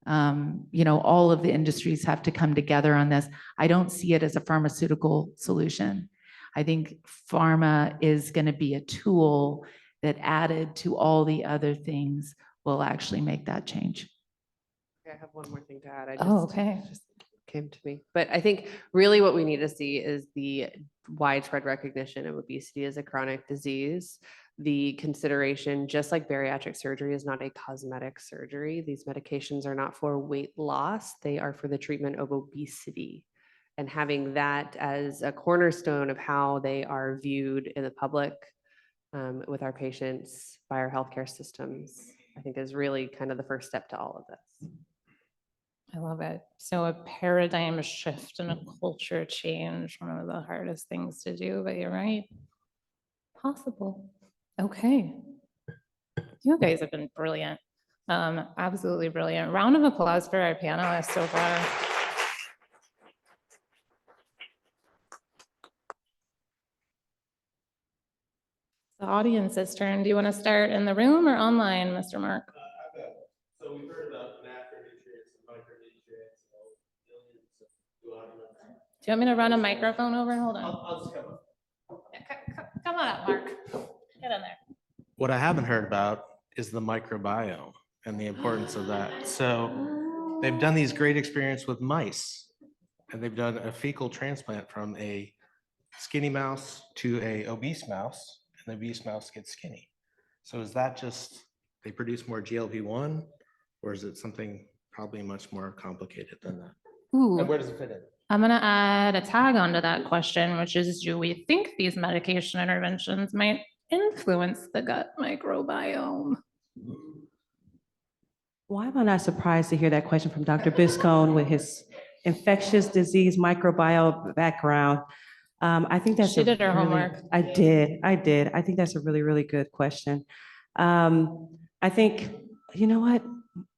all of the industries have to come together on this. I don't see it as a pharmaceutical solution. I think pharma is going to be a tool that added to all the other things will actually make that change. I have one more thing to add. Oh, okay. Just came to me. But I think really what we need to see is the widespread recognition of obesity as a chronic disease. The consideration, just like bariatric surgery is not a cosmetic surgery. These medications are not for weight loss. They are for the treatment of obesity. And having that as a cornerstone of how they are viewed in the public with our patients by our healthcare systems, I think is really kind of the first step to all of this. I love it. So a paradigm shift and a culture change, one of the hardest things to do, but you're right. Possible. Okay. You guys have been brilliant. Absolutely brilliant. Round of applause for our panelists so far. The audience's turn. Do you want to start in the room or online, Mr. Mark? So we've heard about macronutrients and micronutrients, billions of glutamine. Do you want me to run a microphone over? Hold on. I'll just come up. Come on up, Mark. Get in there. What I haven't heard about is the microbiome and the importance of that. So they've done these great experiments with mice, and they've done a fecal transplant from a skinny mouse to a obese mouse, and the obese mouse gets skinny. So is that just they produce more GLP-1, or is it something probably much more complicated than that? Ooh. And where does it fit in? I'm going to add a tag onto that question, which is, do we think these medication interventions might influence the gut microbiome? Why am I not surprised to hear that question from Dr. Biscone with his infectious disease microbiome background? I think that's She did her homework. I did. I think that's a really, really good question. I think, you know what?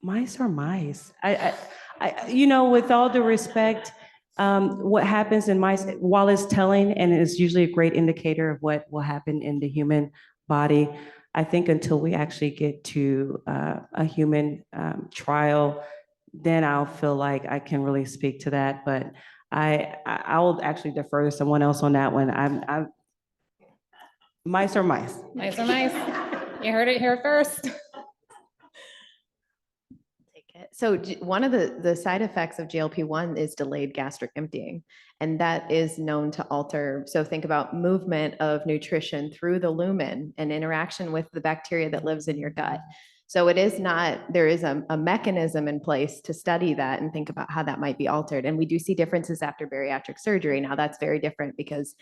Mice are mice. With all due respect, what happens in mice, while it's telling and is usually a great indicator of what will happen in the human body, I think until we actually get to a human trial, then I'll feel like I can really speak to that. But I will actually defer to someone else on that one. Mice are mice. Mice are mice. You heard it here first. Take it. So one of the side effects of GLP-1 is delayed gastric emptying, and that is known to alter. So think about movement of nutrition through the lumen and interaction with the bacteria that lives in your gut. So it is not, there is a mechanism in place to study that and think about how that might be altered. And we do see differences after bariatric surgery. Now that's very different because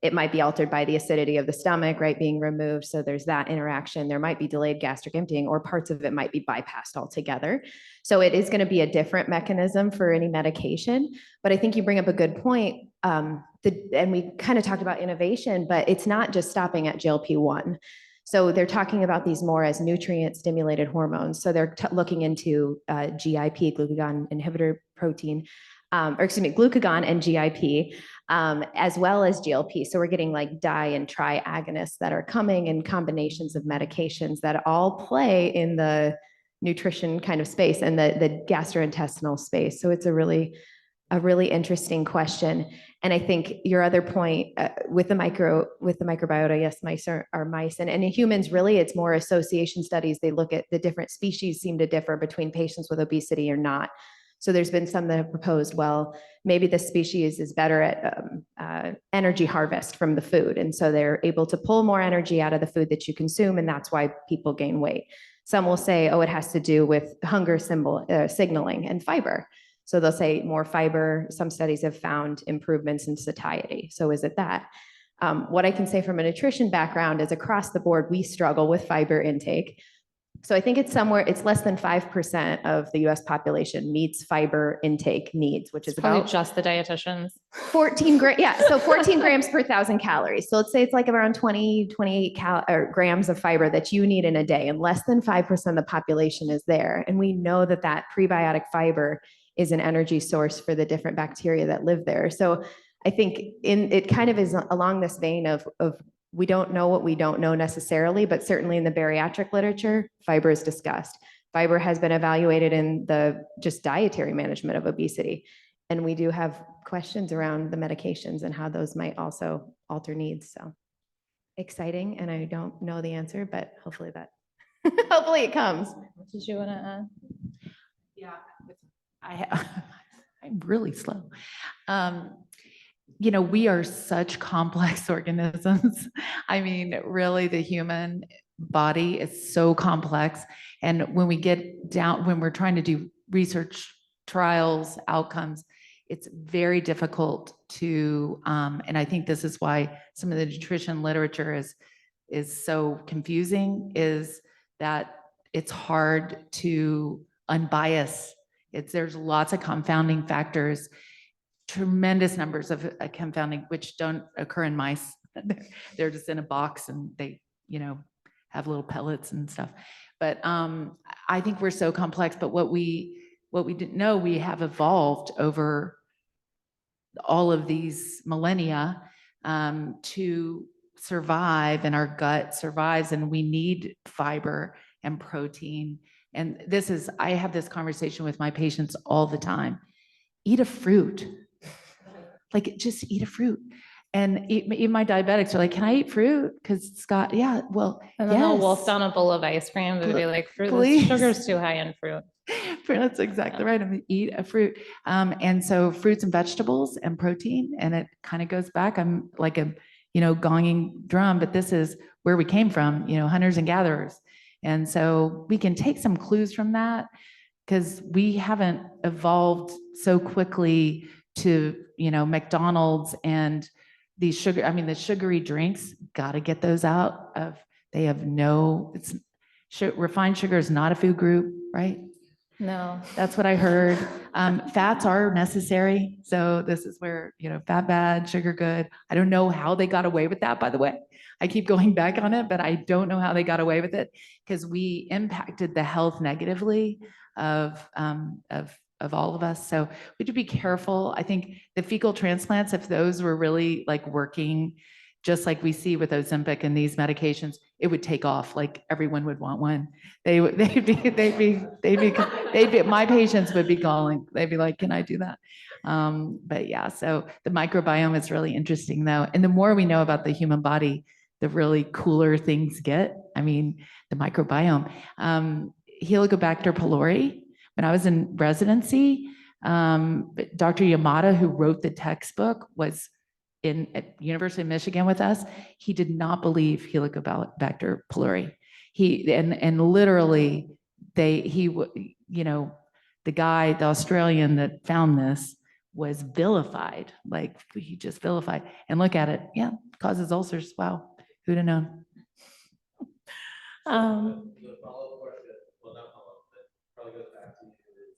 it might be altered by the acidity of the stomach, right, being removed. So there's that interaction. There might be delayed gastric emptying, or parts of it might be bypassed altogether. So it is going to be a different mechanism for any medication. But I think you bring up a good point. And we kind of talked about innovation, but it's not just stopping at GLP-1. So they're talking about these more as nutrient stimulated hormones. So they're looking into GIP, glucagon inhibitor protein, glucagon and GIP, as well as GLP. So we're getting like di and tri agonists that are coming in combinations of medications that all play in the nutrition kind of space and the gastrointestinal space. So it's a really interesting question. And I think your other point with the microbiota, yes, mice are mice. And in humans, really, it's more association studies. They look at the different species seem to differ between patients with obesity or not. So there's been some that have proposed, well, maybe this species is better at energy harvest from the food. And so they're able to pull more energy out of the food that you consume. And that's why people gain weight. Some will say, oh, it has to do with hunger signaling and fiber. So they'll say more fiber. Some studies have found improvements in satiety. So is it that? What I can say from a nutrition background is across the board, we struggle with fiber intake. So I think it's less than 5% of the US population meets fiber intake needs, which is It's probably about just the dietitians. 14 grams. Yeah, so 14 grams per 1,000 calories. So let's say it's like around 20, 28 grams of fiber that you need in a day, and less than 5% of the population is there. And we know that that prebiotic fiber is an energy source for the different bacteria that live there. So I think it kind of is along this vein of we don't know what we don't know necessarily, but certainly in the bariatric literature, fiber is discussed. Fiber has been evaluated in the just dietary management of obesity. And we do have questions around the medications and how those might also alter needs. So exciting. And I don't know the answer, but hopefully hopefully it comes. Did you want to add? Yeah, I'm really slow. You know, we are such complex organisms. I mean, really, the human body is so complex. And when we get down, when we're trying to do research trials, outcomes, it's very difficult to, and I think this is why some of the nutrition literature is so confusing, is that it's hard to unbias. There's lots of confounding factors, tremendous numbers of confounding, which don't occur in mice. They're just in a box and they, you know, have little pellets and stuff. But I think we're so complex, but what we didn't know, we have evolved over all of these millennia to survive, and our gut survives, and we need fiber and protein. And I have this conversation with my patients all the time. Eat a fruit. Like, just eat a fruit. And even my diabetics are like, can I eat fruit? Because Scott, yeah, well, And then they'll yes. wolf down a bowl of ice cream and be like, fruit, the Please. sugar's too high in fruit. That's exactly right. I mean, eat a fruit. And so fruits and vegetables and protein, and it kind of goes back. I'm like a, gonging drum, but this is where we came from, hunters and gatherers. And so we can take some clues from that, because we haven't evolved so quickly to, McDonald's and the sugary drinks, got to get those out of, refined sugar is not a food group, right? No. That's what I heard. Fats are necessary. So this is where, fat bad, sugar good. I don't know how they got away with that, by the way. I keep going back on it, but I don't know how they got away with it, because we impacted the health negatively of all of us. So we have to be careful. I think the fecal transplants, if those were really like working, just like we see with Ozempic and these medications, it would take off. Like, everyone would want one. They'd be, my patients would be calling. They'd be like, can I do that? But yeah, so the microbiome is really interesting though. And the more we know about the human body, the really cooler things get. I mean, the microbiome, Helicobacter pylori. When I was in residency, Dr. Yamada, who wrote the textbook, was at University of Michigan with us. He did not believe Helicobacter pylori. And literally, the Australian that found this was vilified. Like, he just vilified. And look at it. Yeah, causes ulcers. Wow. Who'd have known? The follow-up question, well, not follow-up, but probably goes back to you,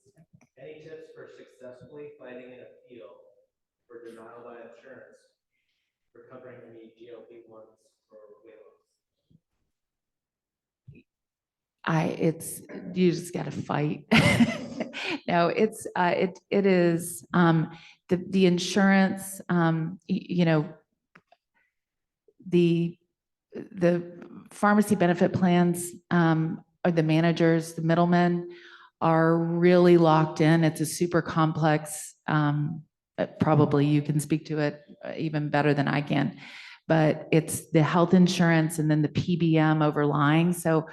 is any tips for successfully fighting an appeal for denial by insurance for covering any GLP-1s or weight loss? You just got to fight. No, it is the insurance, the pharmacy benefit plans, or the managers, the middlemen are really locked in. It's a super complex, probably you can speak to it even better than I can, but it's the health insurance and then the PBM overlying. So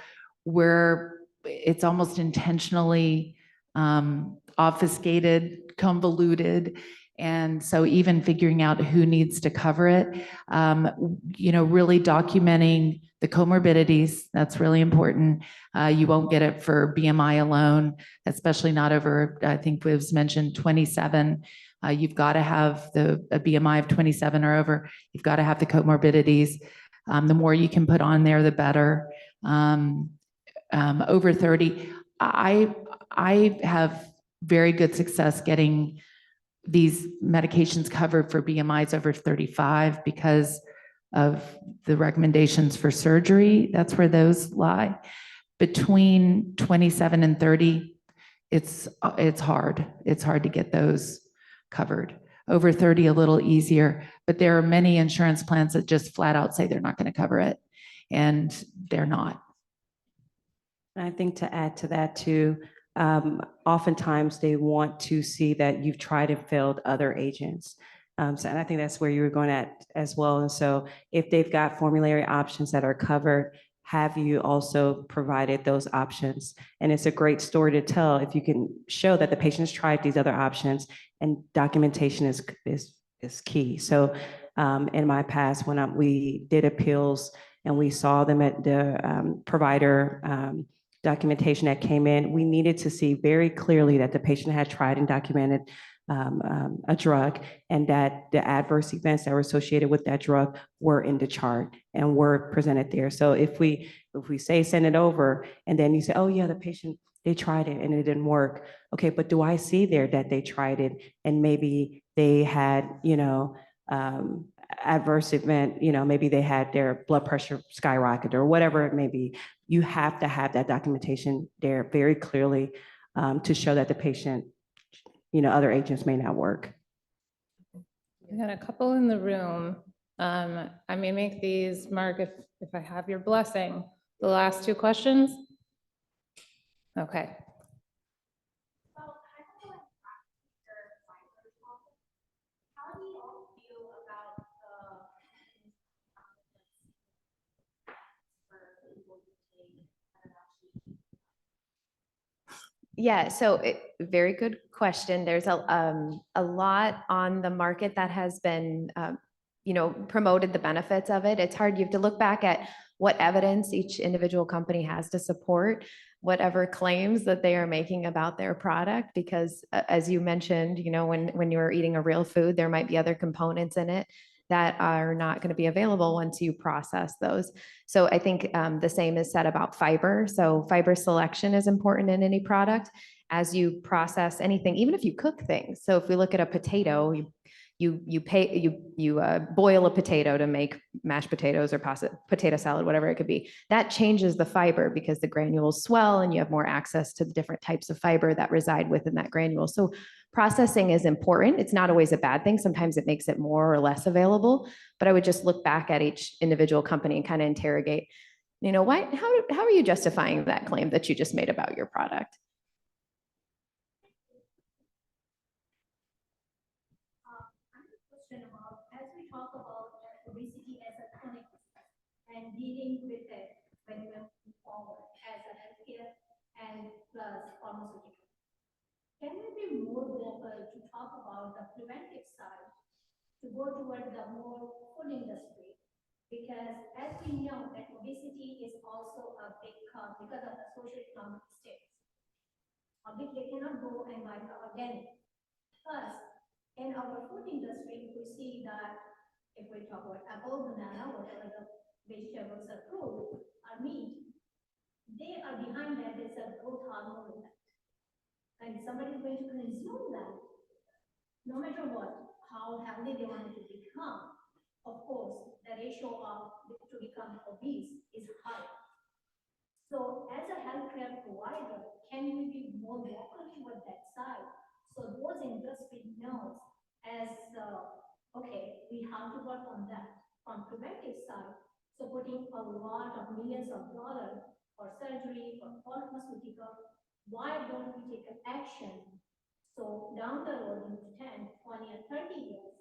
it's almost intentionally obfuscated, convoluted. And so even figuring out who needs to cover it, really documenting the comorbidities, that's really important. You won't get it for BMI alone, especially not over, I think it was mentioned 27. You've got to have a BMI of 27 or over. You've got to have the comorbidities. The more you can put on there, the better. Over 30, I have very good success getting these medications covered for BMIs over 35 because of the recommendations for surgery. That's where those lie. Between 27 and 30, it's hard. It's hard to get those covered. Over 30, a little easier, but there are many insurance plans that just flat out say they're not going to cover it, and they're not. I think to add to that too, oftentimes they want to see that you've tried and failed other agents. And I think that's where you were going at as well. And so if they've got formulary options that are covered, have you also provided those options? And it's a great story to tell if you can show that the patient has tried these other options, and documentation is key. So in my past, when we did appeals and we saw them at the provider documentation that came in, we needed to see very clearly that the patient had tried and documented a drug, and that the adverse events that were associated with that drug were in the chart and were presented there. So if we say send it over, and then you say, oh yeah, the patient, they tried it and it didn't work. Okay, but do I see there that they tried it and maybe they had, adverse event, maybe they had their blood pressure skyrocket or whatever it may be. You have to have that documentation there very clearly to show that the patient, other agents may not work. We got a couple in the room. I may make these, Mark, if I have your blessing, the last two questions. Okay. How do you all feel about Yeah, so very good question. There's a lot on the market that has been, promoted the benefits of it. It's hard. You have to look back at what evidence each individual company has to support whatever claims that they are making about their product. Because as you mentioned, when you're eating a real food, there might be other components in it that are not going to be available once you process those. So I think the same is said about fiber. So fiber selection is important in any product as you process anything, even if you cook things. So if we look at a potato, you boil a potato to make mashed potatoes or potato salad, whatever it could be. That changes the fiber because the granules swell and you have more access to the different types of fiber that reside within that granule. So processing is important. It's not always a bad thing. Sometimes it makes it more or less available, but I would just look back at each individual company and kind of interrogate, how are you justifying that claim that you just made about your product? As we talk about obesity as a chronic and dealing with it when we move forward as a healthcare and plus pharmaceutical. Can we be more vocal to talk about the preventive side, to go toward the more food industry? Because as we know that obesity is also a big cause because of the socioeconomic status. They cannot go and buy the organic. Plus, in our food industry, we see that if we talk about apple, banana, whatever the vegetables are fruit or meat, they are behind that there's a growth hormone effect. And somebody is going to consume that, no matter what, how healthy they want it to become. Of course, the ratio to become obese is high. So as a healthcare provider, can we be more vocal toward that side? So those industry knows as, okay, we have to work on that from preventive side. So putting a lot of millions of dollars for surgery, for pharmaceutical, why don't we take an action? So down the road in 10, 20, and 30 years,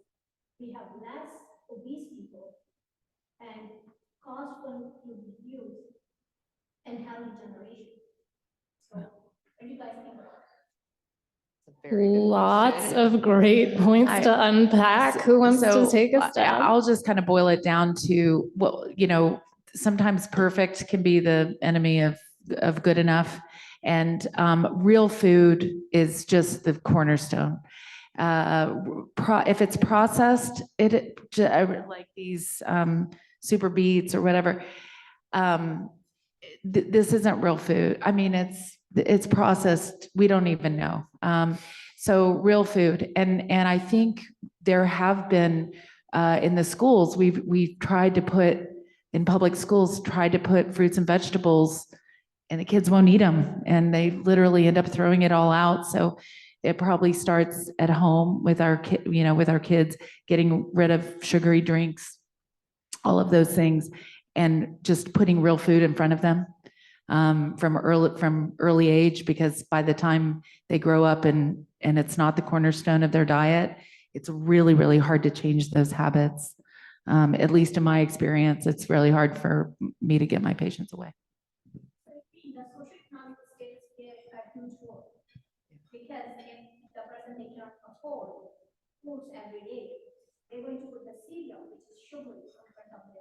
we have less obese people and cost will reduce and healthy generation. So what do you guys think about that? Lots of great points to unpack. Who wants to take a stab? I'll just kind of boil it down to sometimes perfect can be the enemy of good enough. And real food is just the cornerstone. If it's processed, like these super beets or whatever, this isn't real food. I mean, it's processed. We don't even know. So real food, and I think there have been in the schools, we've tried to put in public schools, tried to put fruits and vegetables, and the kids won't eat them, and they literally end up throwing it all out. So it probably starts at home with our with our kids, getting rid of sugary drinks, all of those things, and just putting real food in front of them from early age, because by the time they grow up and it's not the cornerstone of their diet, it's really, really hard to change those habits. At least in my experience, it's really hard for me to get my patients away. The socioeconomic status play a huge role. Because if the person they cannot afford foods every day, they're going to put the cereal, which is sugary, in front of them.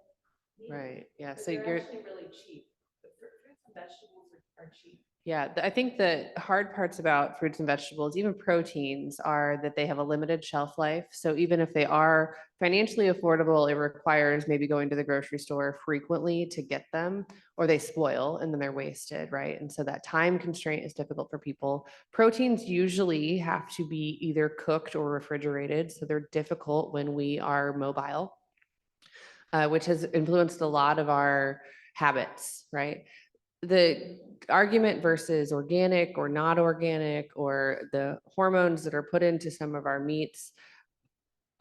Right, yeah, so you're, really cheap. Fruits and vegetables are cheap. yeah, I think the hard parts about fruits and vegetables, even proteins, are that they have a limited shelf life. So even if they are financially affordable, it requires maybe going to the grocery store frequently to get them, or they spoil and then they're wasted, right? And so that time constraint is difficult for people. Proteins usually have to be either cooked or refrigerated, so they're difficult when we are mobile, which has influenced a lot of our habits, right? The argument versus organic or not organic, or the hormones that are put into some of our meats,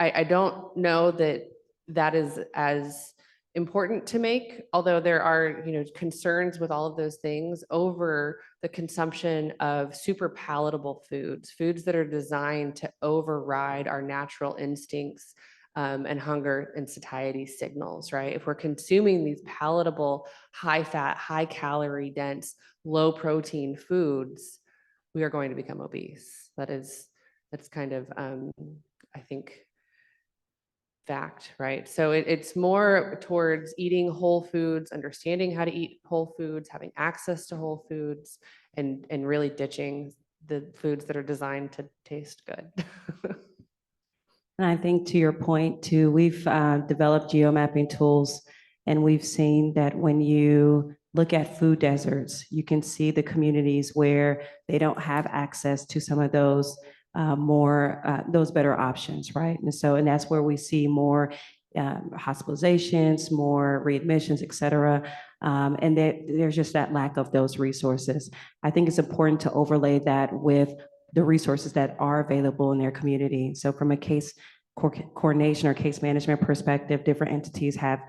I don't know that that is as important to make, although there are, concerns with all of those things over the consumption of super palatable foods that are designed to override our natural instincts and hunger and satiety signals, right? If we're consuming these palatable, high fat, high calorie dense, low protein foods, we are going to become obese. That's kind of, I think, fact, right? So it's more towards eating whole foods, understanding how to eat whole foods, having access to whole foods, and really ditching the foods that are designed to taste good. And I think to your point too, we've developed geomapping tools, and we've seen that when you look at food deserts, you can see the communities where they don't have access to some of those those better options, right? And that's where we see more hospitalizations, more readmissions, et cetera. And there's just that lack of those resources. I think it's important to overlay that with the resources that are available in their community. So from a case coordination or case management perspective, different entities have,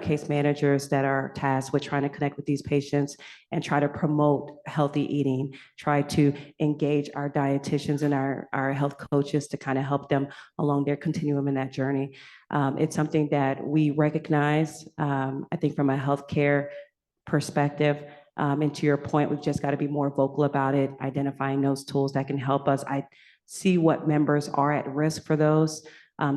case managers that are tasked with trying to connect with these patients and try to promote healthy eating, try to engage our dietitians and our health coaches to kind of help them along their continuum in that journey. It's something that we recognize, I think from a healthcare perspective. And to your point, we've just got to be more vocal about it, identifying those tools that can help us. I see what members are at risk for those,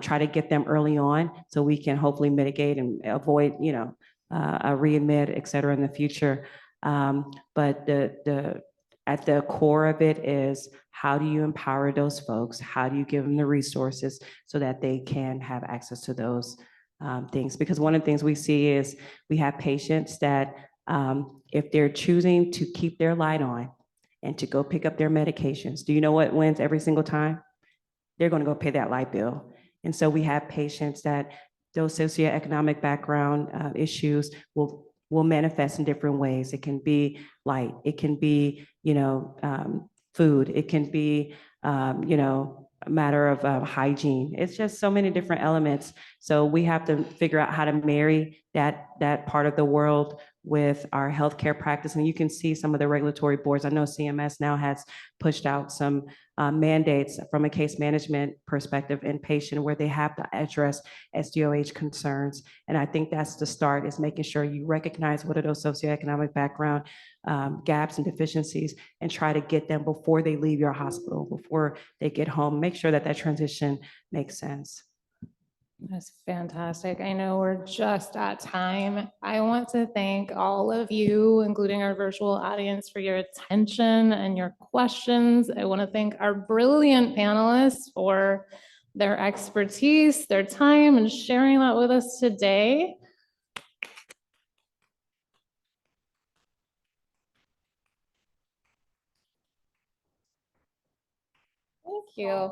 try to get them early on so we can hopefully mitigate and avoid, a readmit, et cetera, in the future. But at the core of it is, how do you empower those folks? How do you give them the resources so that they can have access to those things? Because one of the things we see is we have patients that if they're choosing to keep their light on and to go pick up their medications, do you know what wins every single time? They're going to go pay that light bill. And so we have patients that those socioeconomic background issues will manifest in different ways. It can be light, it can be, food, it can be, a matter of hygiene. It's just so many different elements. So we have to figure out how to marry that part of the world with our healthcare practice. And you can see some of the regulatory boards. I know CMS now has pushed out some mandates from a case management perspective inpatient, where they have to address SDOH concerns. And I think that's the start, is making sure you recognize what are those socioeconomic background gaps and deficiencies, and try to get them before they leave your hospital, before they get home. Make sure that transition makes sense. That's fantastic. I know we're just at time. I want to thank all of you, including our virtual audience, for your attention and your questions. I want to thank our brilliant panelists for their expertise, their time, and sharing that with us today. Thank you.